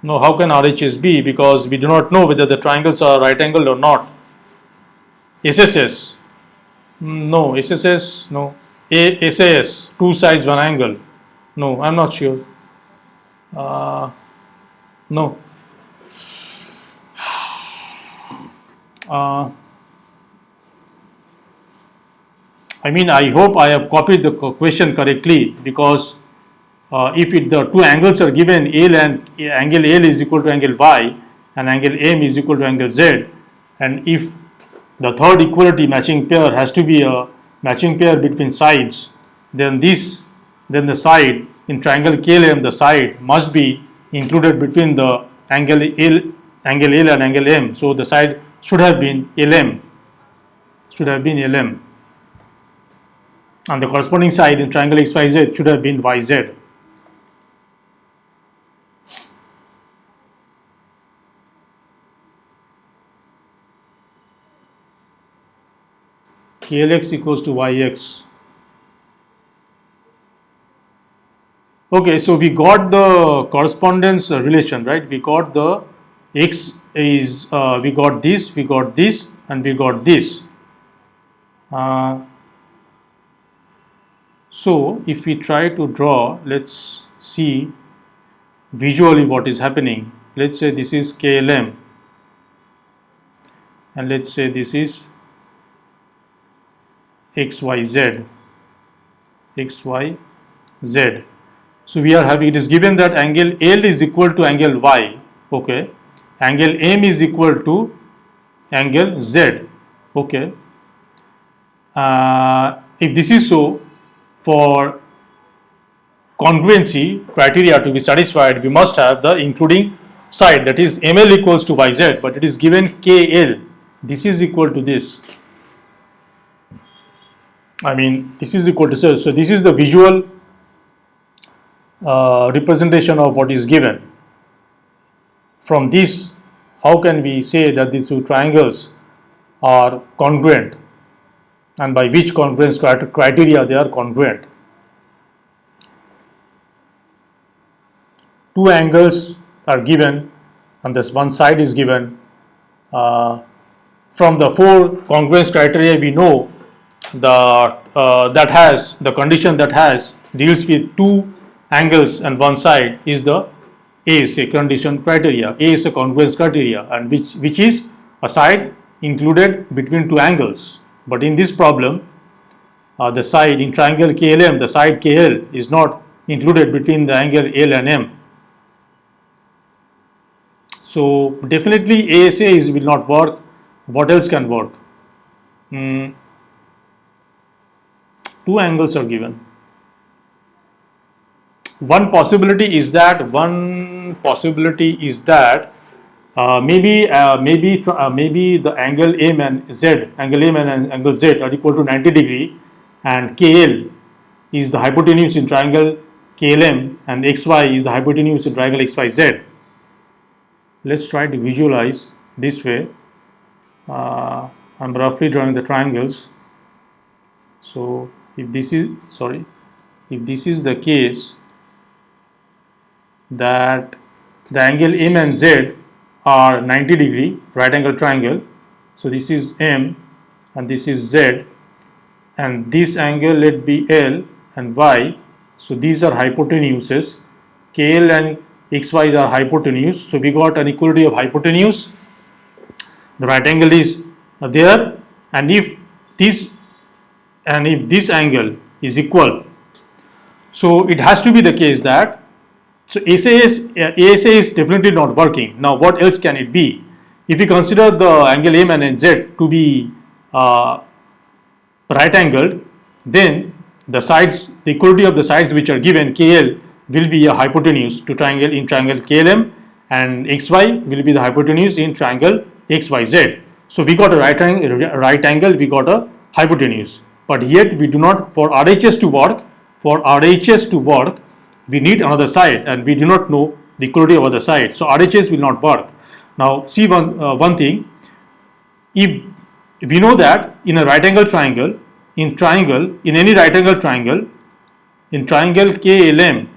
No, how can RHS be? Because we do not know whether the triangles are right angled or not. SSS. No, SSS, no. SAS, two sides, one angle. No, I'm not sure. No. I mean, I hope I have copied the question correctly, because if the two angles are given, L and angle L is equal to angle Y and angle M is equal to angle Z, and if the third equality matching pair has to be a matching pair between sides, then the side in triangle KLM, the side must be included between the angle L and angle M. So the side should have been LM. And the corresponding side in triangle XYZ should have been YZ. KLX equals to YX. Okay, so we got the correspondence relation, right? We got the X is, we got this, and we got this. So if we try to draw, let's see visually what is happening. Let's say this is KLM, and let's say this is XYZ. So we are having, it is given that angle L is equal to angle Y. Okay, angle M is equal to angle Z. Okay, if this is so, for congruency criteria to be satisfied, we must have the including side, that is ML equals to YZ, but it is given KL. This is equal to this. I mean, this is equal to so. So this is the visual representation of what is given. From this, how can we say that these two triangles are congruent, and by which congruence criteria they are congruent? Two angles are given and this one side is given. From the four congruence criteria, we know the condition that has deals with two angles and one side is the ASA condition criteria, ASA congruence criteria, and which is a side included between two angles. But in this problem, the side in triangle KLM, the side KL is not included between the angle L and M. So definitely ASA will not work. What else can work? Two angles are given. one possibility is that maybe the angle M and Z, and angle Z are equal to 90 degree, and KL is the hypotenuse in triangle KLM, and XY is the hypotenuse in triangle XYZ. Let's try to visualize this way. I'm roughly drawing the triangles. So if this is the case, that the angle M and Z are 90 degree right angle triangle, so this is M and this is Z, and this angle let be L and Y, so these are hypotenuses. KL and XY are hypotenuse, so we got an equality of hypotenuse. The right angle is there, and if this angle is equal, so it has to be the case that, so ASA is definitely not working. Now what else can it be? If we consider the angle M and Z to be right angled, then the equality of the sides which are given, KL will be a hypotenuse to triangle in triangle KLM, and XY will be the hypotenuse in triangle XYZ. So we got a right angle, we got a hypotenuse, but yet we do not, for RHS to work, we need another side, and we do not know the equality of other side, so RHS will not work. Now see one thing, if we know that in a right angle triangle, in any right angle triangle, in triangle KLM,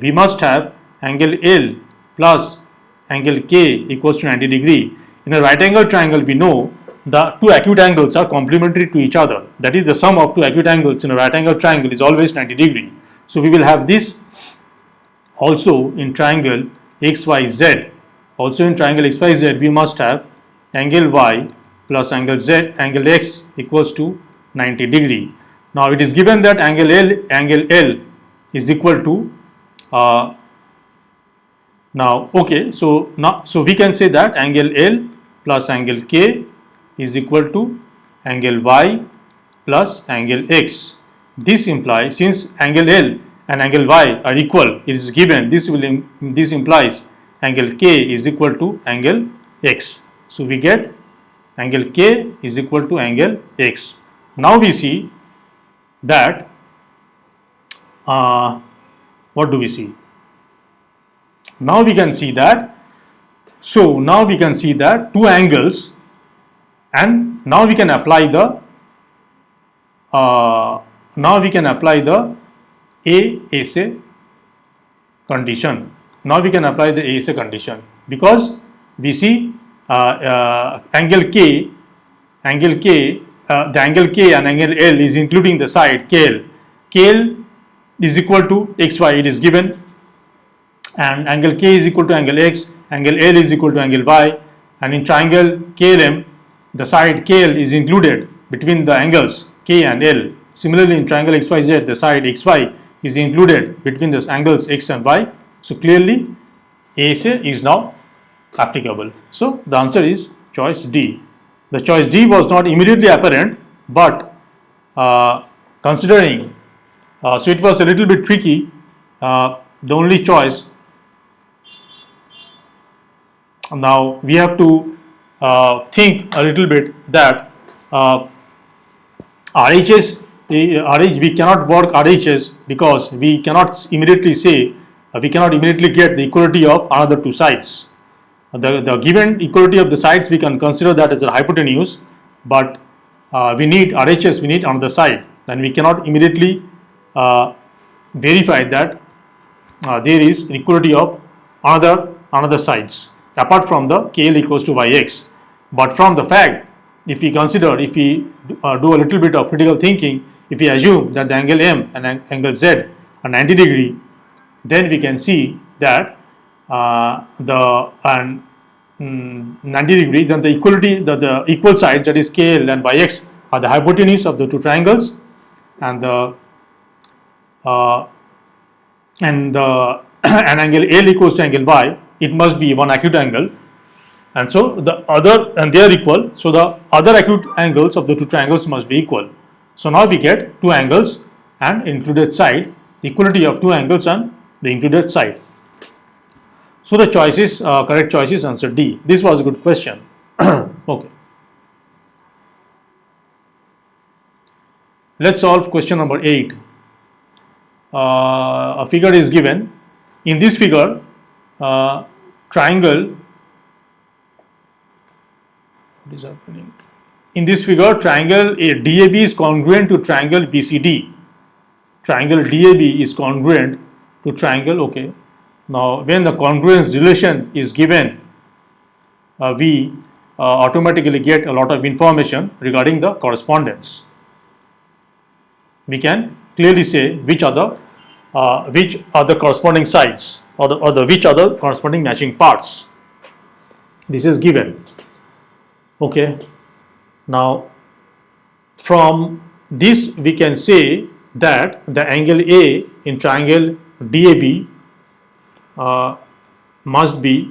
we must have angle L plus angle K equals to 90 degree. In a right angle triangle, we know the two acute angles are complementary to each other. That is, the sum of two acute angles in a right angle triangle is always 90 degree. So we will have this also in triangle XYZ. Also in triangle XYZ, we must have angle Y plus angle X equals to 90 degree. Now it is given that angle L is equal to so we can say that angle L plus angle K is equal to angle Y plus angle X. This implies, since angle L and angle Y are equal, it is given, this implies angle K is equal to angle X. So we get angle K is equal to angle X. Now we see that what do we see? Now we can see that, two angles, and now we can apply the ASA condition. Now we can apply the ASA condition, because we see angle K, the angle K and angle L is including the side KL. KL is equal to XY, it is given, and angle K is equal to angle X, angle L is equal to angle Y, and in triangle KLM, the side KL is included between the angles K and L. Similarly, in triangle XYZ, the side XY is included between the angles X and Y. So clearly, ASA is now applicable. So the answer is choice D. The choice D was not immediately apparent, but considering, so it was a little bit tricky. The only choice, now we have to think a little bit that RHS, we cannot work RHS because we cannot immediately say, we cannot immediately get the equality of another two sides. The given equality of the sides, we can consider that as a hypotenuse, but we need RHS, we need another side, and we cannot immediately verify that there is equality of another sides apart from the KL equals to YX. But from the fact, if we do a little bit of critical thinking, if we assume that the angle M and angle Z are 90 degree, then we can see that 90 degree, then the equal sides, that is KL and YX, are the hypotenuse of the two triangles, and and angle L equals to angle Y, it must be one acute angle, and so they are equal, so the other acute angles of the two triangles must be equal. So now we get two angles and included side the equality of two angles on the included side. So the choices, correct choice is answer D. This was a good question. Okay. Let's solve question number 8. A figure is given. In this figure, triangle. What is happening? In this figure, triangle DAB is congruent to triangle BCD. Triangle DAB is congruent to triangle. Okay. Now, when the congruence relation is given, we automatically get a lot of information regarding the correspondence. We can clearly say which are the corresponding sides, or which are the corresponding matching parts. This is given. Okay. Now, from this we can say that the angle A in triangle DAB must be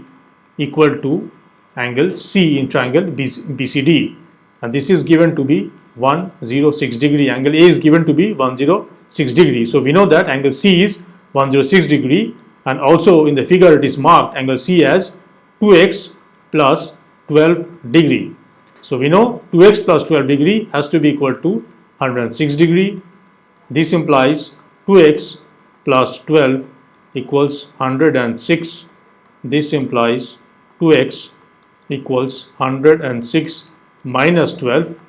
equal to angle C in triangle BCD, and this is given to be 106 degree. Angle A is given to be 106 degree. So we know that angle C is 106 degree, and also in the figure it is marked angle C as 2x plus 12 degree. So we know 2x plus 12 degree has to be equal to 106 degree. This implies 2x plus 12 equals 106. This implies 2x equals 106 minus 12,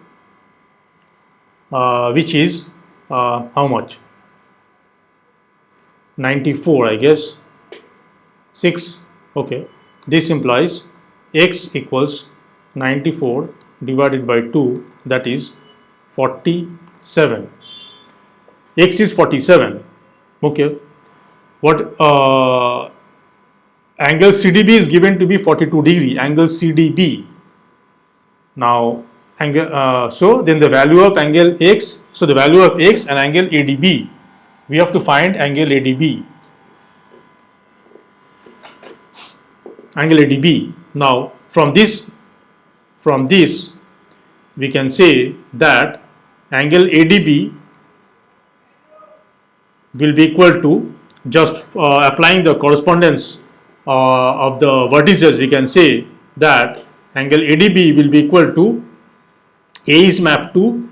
which is how much? 94, I guess. 6. Okay. This implies x equals 94 divided by 2, that is 47. X is 47. Okay. What angle CDB is given to be 42 degree. Angle CDB. Now, angle. So then the value of angle x. So the value of x and angle ADB. We have to find angle ADB. Angle ADB. Now, from this we can say that angle ADB will be equal to, just applying the correspondence of the vertices, we can say that angle ADB will be equal to A is mapped to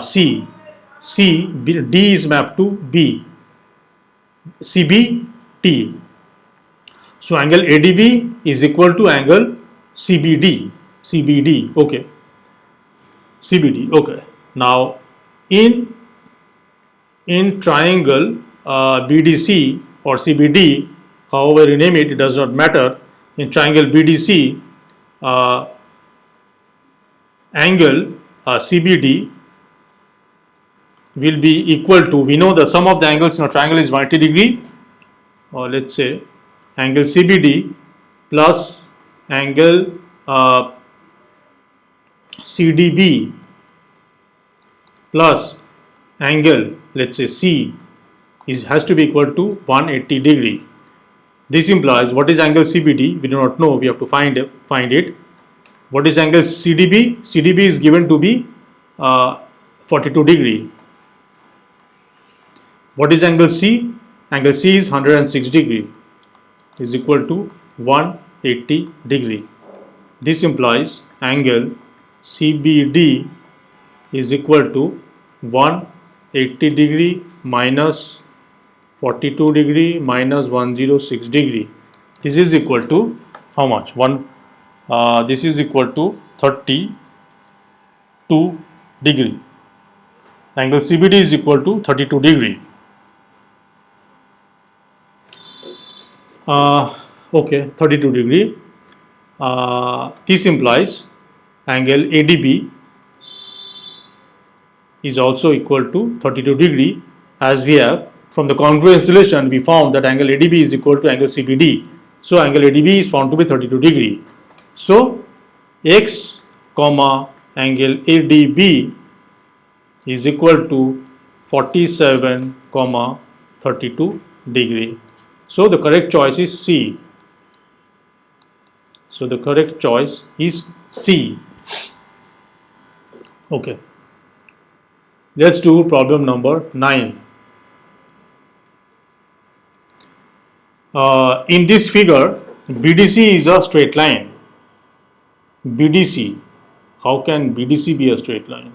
C, D is mapped to B, CB, T. So angle ADB is equal to angle CBD. Okay. CBD. Okay. Now in triangle BDC or CBD, however you name it, it does not matter. In triangle BDC, angle CBD will be equal to, we know the sum of the angles in a triangle is 180 degree, or let's say angle CBD plus angle CDB plus angle, let's say C, has to be equal to 180 degree. This implies, what is angle CBD? We do not know. We have to find it. What is angle CDB? CDB is given to be 42 degree. What is angle C? Angle C is 106 degree, is equal to 180 degree. This implies angle CBD is equal to 180 degree minus 42 degree minus 106 degree. This is equal to how much? This is equal to 32 degree. Angle CBD is equal to 32 degree. Okay, 32 degree. This implies angle ADB is also equal to 32 degree, as we have from the congruence relation we found that angle ADB is equal to angle CBD. So angle ADB is found to be 32 degree. So x comma angle ADB is equal to 47 comma 32 degree. So the correct choice is C. So the correct choice is C. Okay. Let's do problem number 9. In this figure, BDC is a straight line. BDC, how can BDC be a straight line?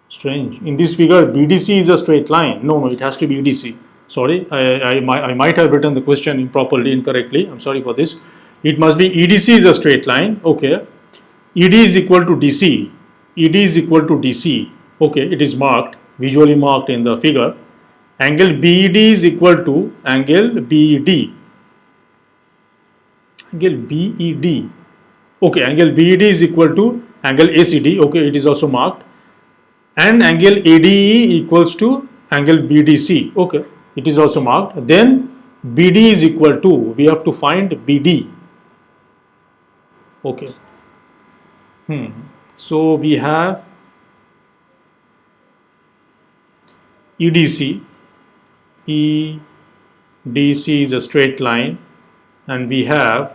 Strange. In this figure, BDC is a straight line. No, it has to be EDC. Sorry, I might have written the question improperly, incorrectly. I'm sorry for this. It must be EDC is a straight line. Okay. ED is equal to DC. ED is equal to DC. Okay, it is marked, visually marked in the figure. Angle BED is equal to angle BED. Angle BED. Okay, angle BED is equal to angle ACD. Okay, it is also marked. And angle ADE equals to angle BDC. Okay, it is also marked. Then BD is equal to, we have to find BD. Okay. So we have EDC. EDC is a straight line, and we have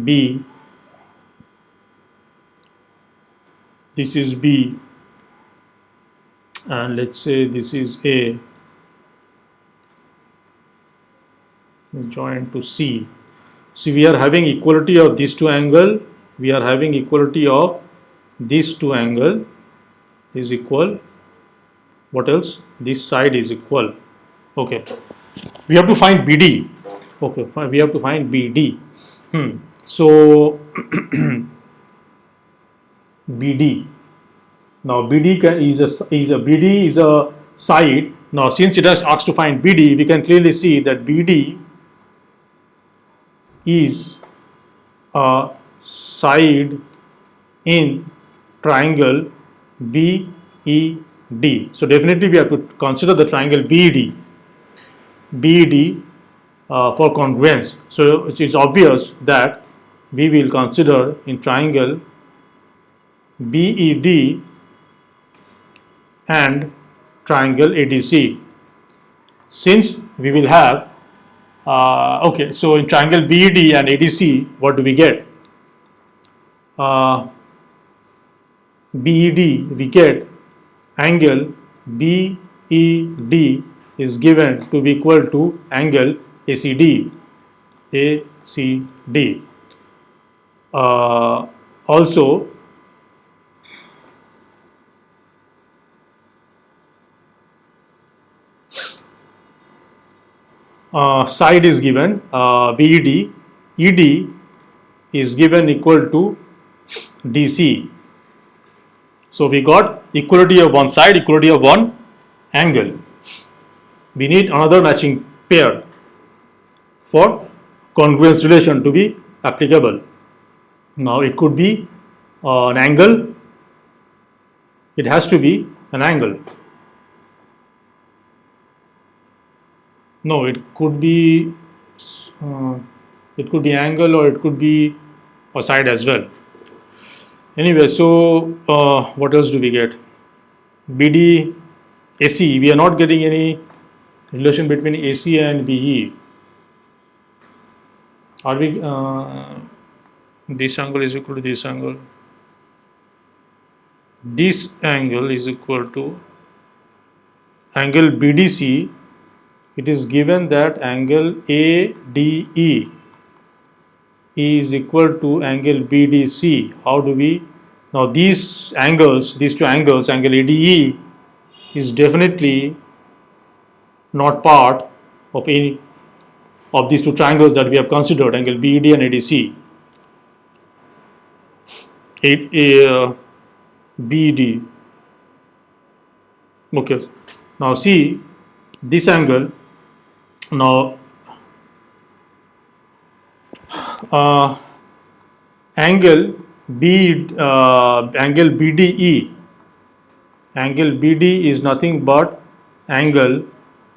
B. This is B, and let's say this is A, joined to C. So we are having equality of these two angles. We are having equality of these two angles is equal. What else? This side is equal. Okay. We have to find BD. Okay, we have to find BD. So BD. Now BD BD is a side. Now since it has asked to find BD, we can clearly see that BD is a side in triangle BED. So definitely we have to consider the triangle BED. BED for congruence. So it's obvious that we will consider in triangle BED and triangle ADC. Since we will have okay, so in triangle BED and ADC, what do we get? BED, we get angle BED is given to be equal to angle ACD. ACD. Also, side is given BED, ED is given equal to DC. So we got equality of one side, equality of one angle. We need another matching pair for congruence relation to be applicable. Now it could be an angle. It has to be an angle. No, it could be angle, or it could be a side as well. Anyway, so what else do we get? BD, AC. We are not getting any relation between AC and BE. Are we? This angle is equal to this angle. This angle is equal to angle BDC. It is given that angle ADE is equal to angle BDC. How do we? Now these angles, these two angles, angle ADE is definitely not part of any of these two triangles that we have considered, angle BED and ADC. BED. Okay. Now see this angle. Now angle BDE. Angle BD is nothing but angle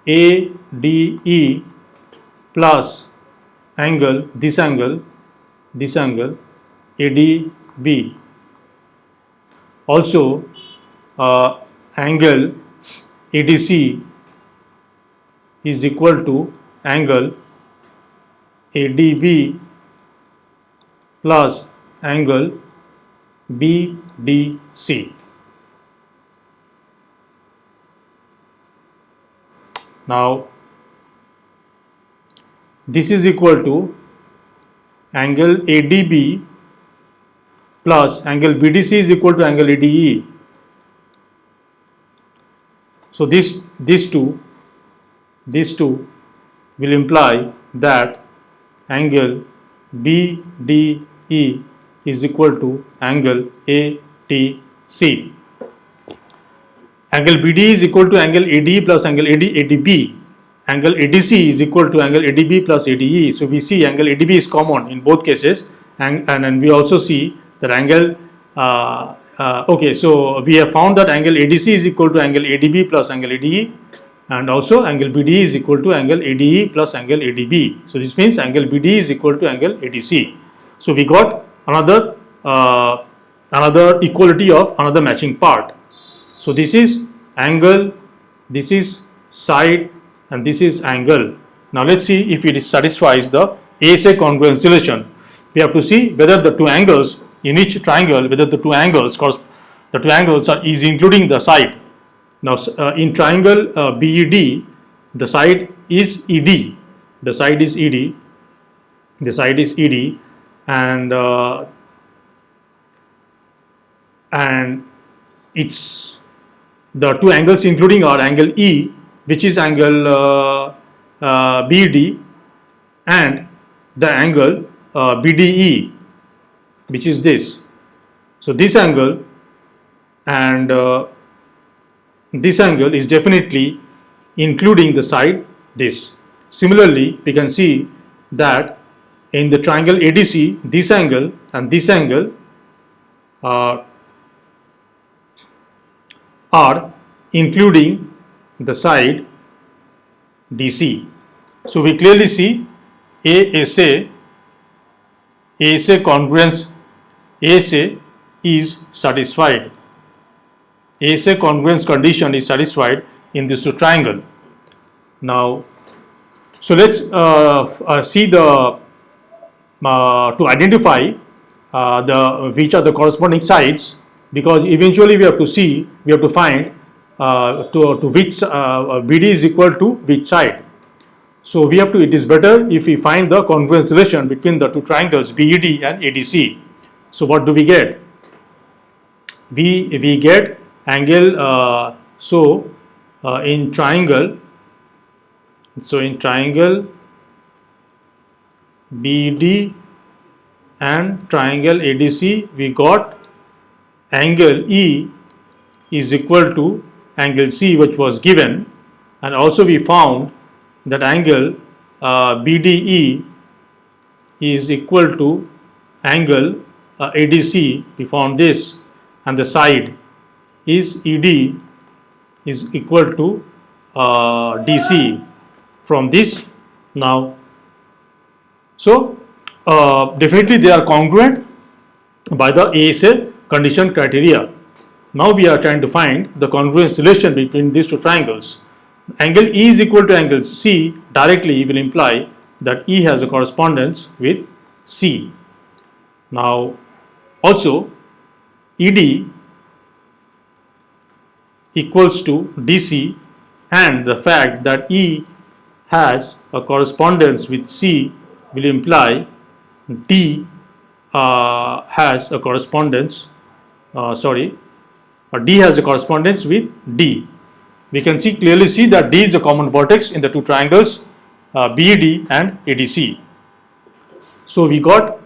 ADE plus angle this angle ADB. Also angle ADC is equal to angle ADB plus angle BDC. Now this is equal to angle ADB plus angle BDC is equal to angle ADE. So these two will imply that angle BDE is equal to angle ATC. Angle BD is equal to angle ADE plus angle ADB. Angle ADC is equal to angle ADB plus ADE. So we see angle ADB is common in both cases, and we also see that angle okay, so we have found that angle ADC is equal to angle ADB plus angle ADE, and also angle BDE is equal to angle ADE plus angle ADB. So this means angle BDE is equal to angle ADC. So we got another equality of another matching part. So this is angle, this is side, and this is angle. Now let's see if it satisfies the ASA congruence relation. We have to see whether the two angles in each triangle, whether the two angles is including the side. Now in triangle BED, the side is ED. The side is ED. The side is ED, and it's the two angles including are angle E, which is angle BD, and the angle BDE, which is this. So this angle and this angle is definitely including the side this. Similarly, we can see that in the triangle ADC, this angle and this angle are including the side DC. So we clearly see ASA congruence, ASA is satisfied. ASA congruence condition is satisfied in this two triangle. Now, so let's see the to identify which are the corresponding sides, because eventually we have to find to which BD is equal to which side. So we have to, it is better if we find the congruence relation between the two triangles BED and ADC. So what do we get? We get angle, in triangle BD and triangle ADC, we got angle E is equal to angle C, which was given, and also we found that angle BDE is equal to angle ADC. We found this, and the side is ED is equal to DC from this. Now, so definitely they are congruent by the ASA condition criteria. Now we are trying to find the congruence relation between these two triangles. Angle E is equal to angle C directly will imply that E has a correspondence with C. Now also ED equals to DC, and the fact that E has a correspondence with C will imply D has a correspondence D has a correspondence with D. We can clearly see that D is a common vertex in the two triangles BED and ADC. So we got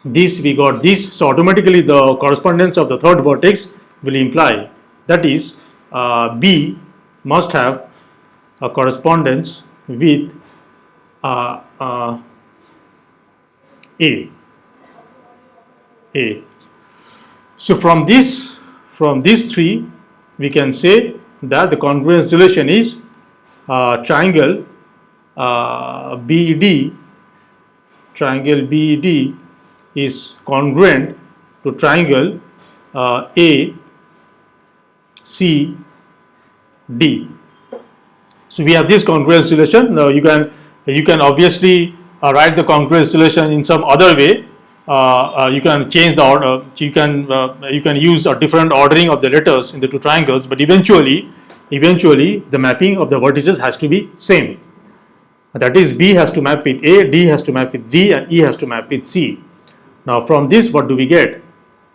this. So automatically the correspondence of the third vertex will imply, that is B must have a correspondence with A. So from these three, we can say that the congruence relation is triangle BED is congruent to triangle ACD. So we have this congruence relation. Now you can obviously write the congruence relation in some other way. You can change the order. You can use a different ordering of the letters in the two triangles, but eventually eventually the mapping of the vertices has to be same. That is, B has to map with A, D has to map with D, and E has to map with C. Now from this, what do we get?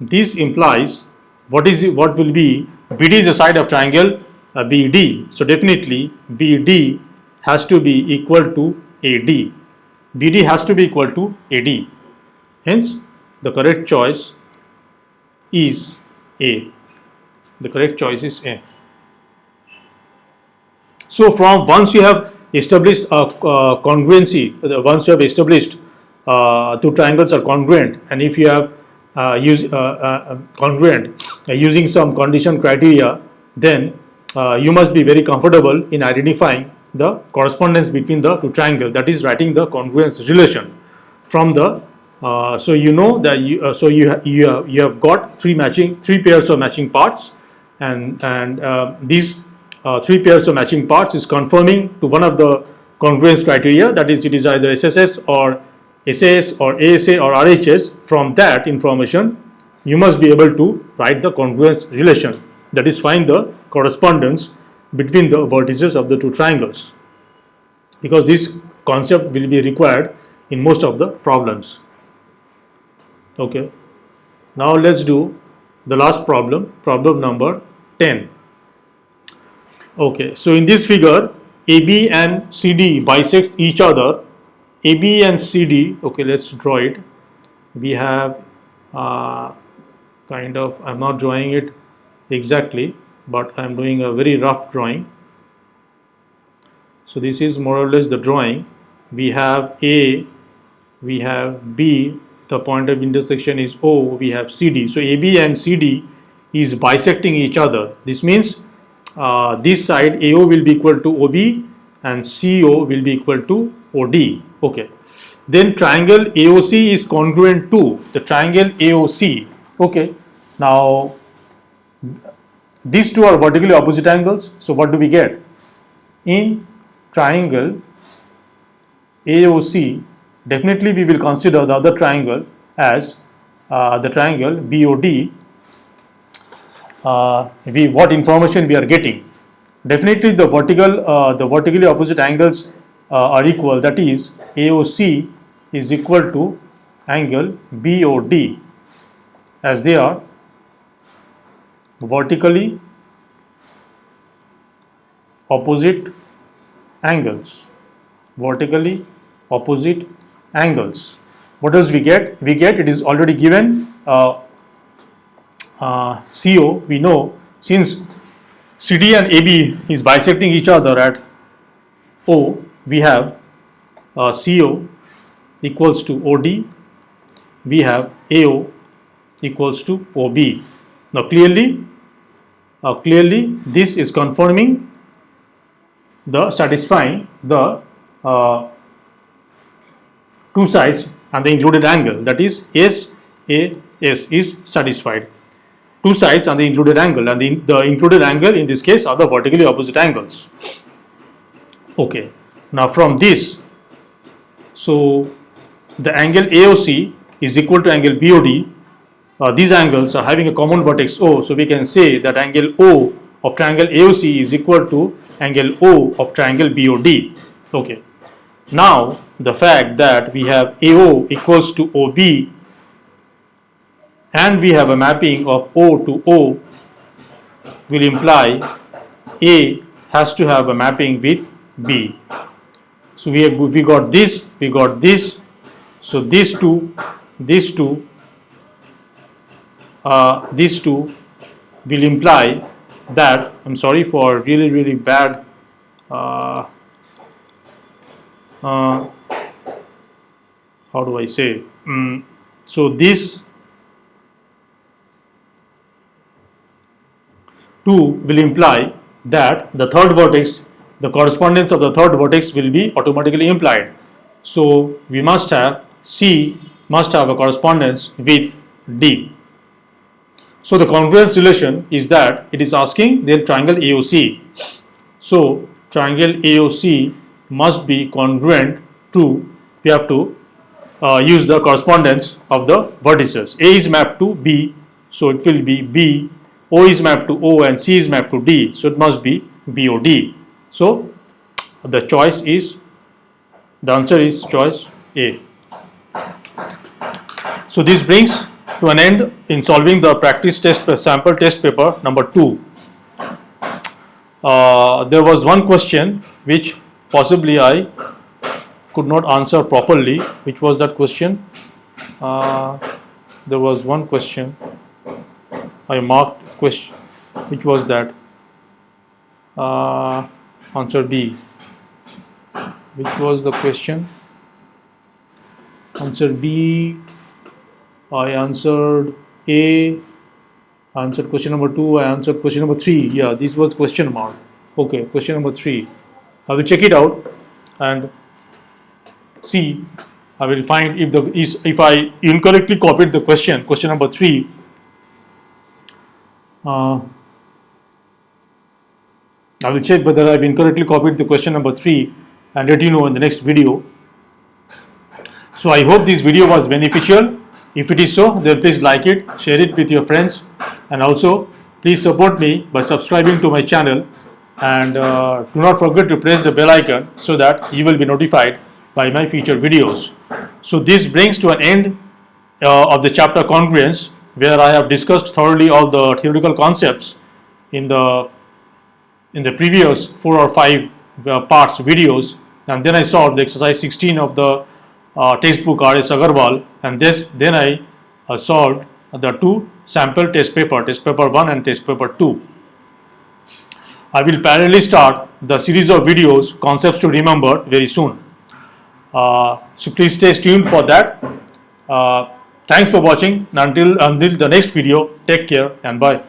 This implies what will be BD is the side of triangle BD. So definitely BD has to be equal to AD. BD has to be equal to AD. Hence, the correct choice is A. The correct choice is A. So from once you have established a congruency, once you have established two triangles are congruent, and if you have congruent using some condition criteria, then you must be very comfortable in identifying the correspondence between the two triangles, that is writing the congruence relation from the so you know that you have got three pairs of matching parts, and these three pairs of matching parts is conforming to one of the congruence criteria, that is, it is either SSS or SAS or ASA or RHS. From that information, you must be able to write the congruence relation, that is, find the correspondence between the vertices of the two triangles, because this concept will be required in most of the problems. Okay, now let's do the last problem, problem number 10. Okay, so in this figure, AB and CD bisect each other. AB and CD, okay, let's draw it. We have kind of, I'm not drawing it exactly, but I'm doing a very rough drawing. So this is more or less the drawing. We have A, we have B, the point of intersection is O, we have CD. So AB and CD is bisecting each other. This means this side AO will be equal to OB and CO will be equal to OD. Okay. Then triangle AOC is congruent to the triangle AOC. Okay. Now these two are vertically opposite angles. So what do we get? In triangle AOC, definitely we will consider the other triangle as the triangle BOD. What information we are getting? Definitely the vertically opposite angles are equal, that is, AOC is equal to angle BOD, as they are vertically opposite angles. Vertically opposite angles. What does we get? We get, it is already given, CO, we know, since CD and AB is bisecting each other at O, we have CO equals to OD, we have AO equals to OB. Now clearly this is confirming satisfying the two sides and the included angle, that is SAS is satisfied. Two sides and the included angle, and the included angle in this case are the vertically opposite angles. Okay, now from this, so the angle AOC is equal to angle BOD. These angles are having a common vertex O, so we can say that angle O of triangle AOC is equal to angle O of triangle BOD. Okay, now the fact that we have AO equals to OB and we have a mapping of O to O will imply A has to have a mapping with B. So we got this, we got this. So these two will imply that, I'm sorry for really bad how do I say, so this two will imply that the third vertex, the correspondence of the third vertex will be automatically implied. So we must have, C must have a correspondence with D. So the congruence relation is that it is asking the triangle AOC. So triangle AOC must be congruent to, we have to use the correspondence of the vertices. A is mapped to B, so it will be B. O is mapped to O and C is mapped to D, so it must be B or D. So the answer is choice A. So this brings to an end in solving the practice test sample test paper number 2. There was one question which possibly I could not answer properly. Which was that question? There was one question I marked question. Which was that? Answer D. Which was the question? Answer B. I answered A. I answered question number 2. I answered question number 3. Yeah, this was question mark. Okay, question number 3. I will check it out and see. I will find if I incorrectly copied the question number 3. I will check whether I have incorrectly copied the question number 3 and let you know in the next video. So I hope this video was beneficial. If it is so, then please like it, share it with your friends, and also please support me by subscribing to my channel, and do not forget to press the bell icon so that you will be notified by my future videos. So this brings to an end of the chapter Congruence, where I have discussed thoroughly all the theoretical concepts in the previous 4 or 5 parts videos, and then I solved the exercise 16 of the textbook R.S. Agarwal, and then I solved the 2 sample test paper 1 and test paper 2. I will parallelly start the series of videos concepts to remember very soon. So please stay tuned for that. Thanks for watching. Until the next video, take care and bye.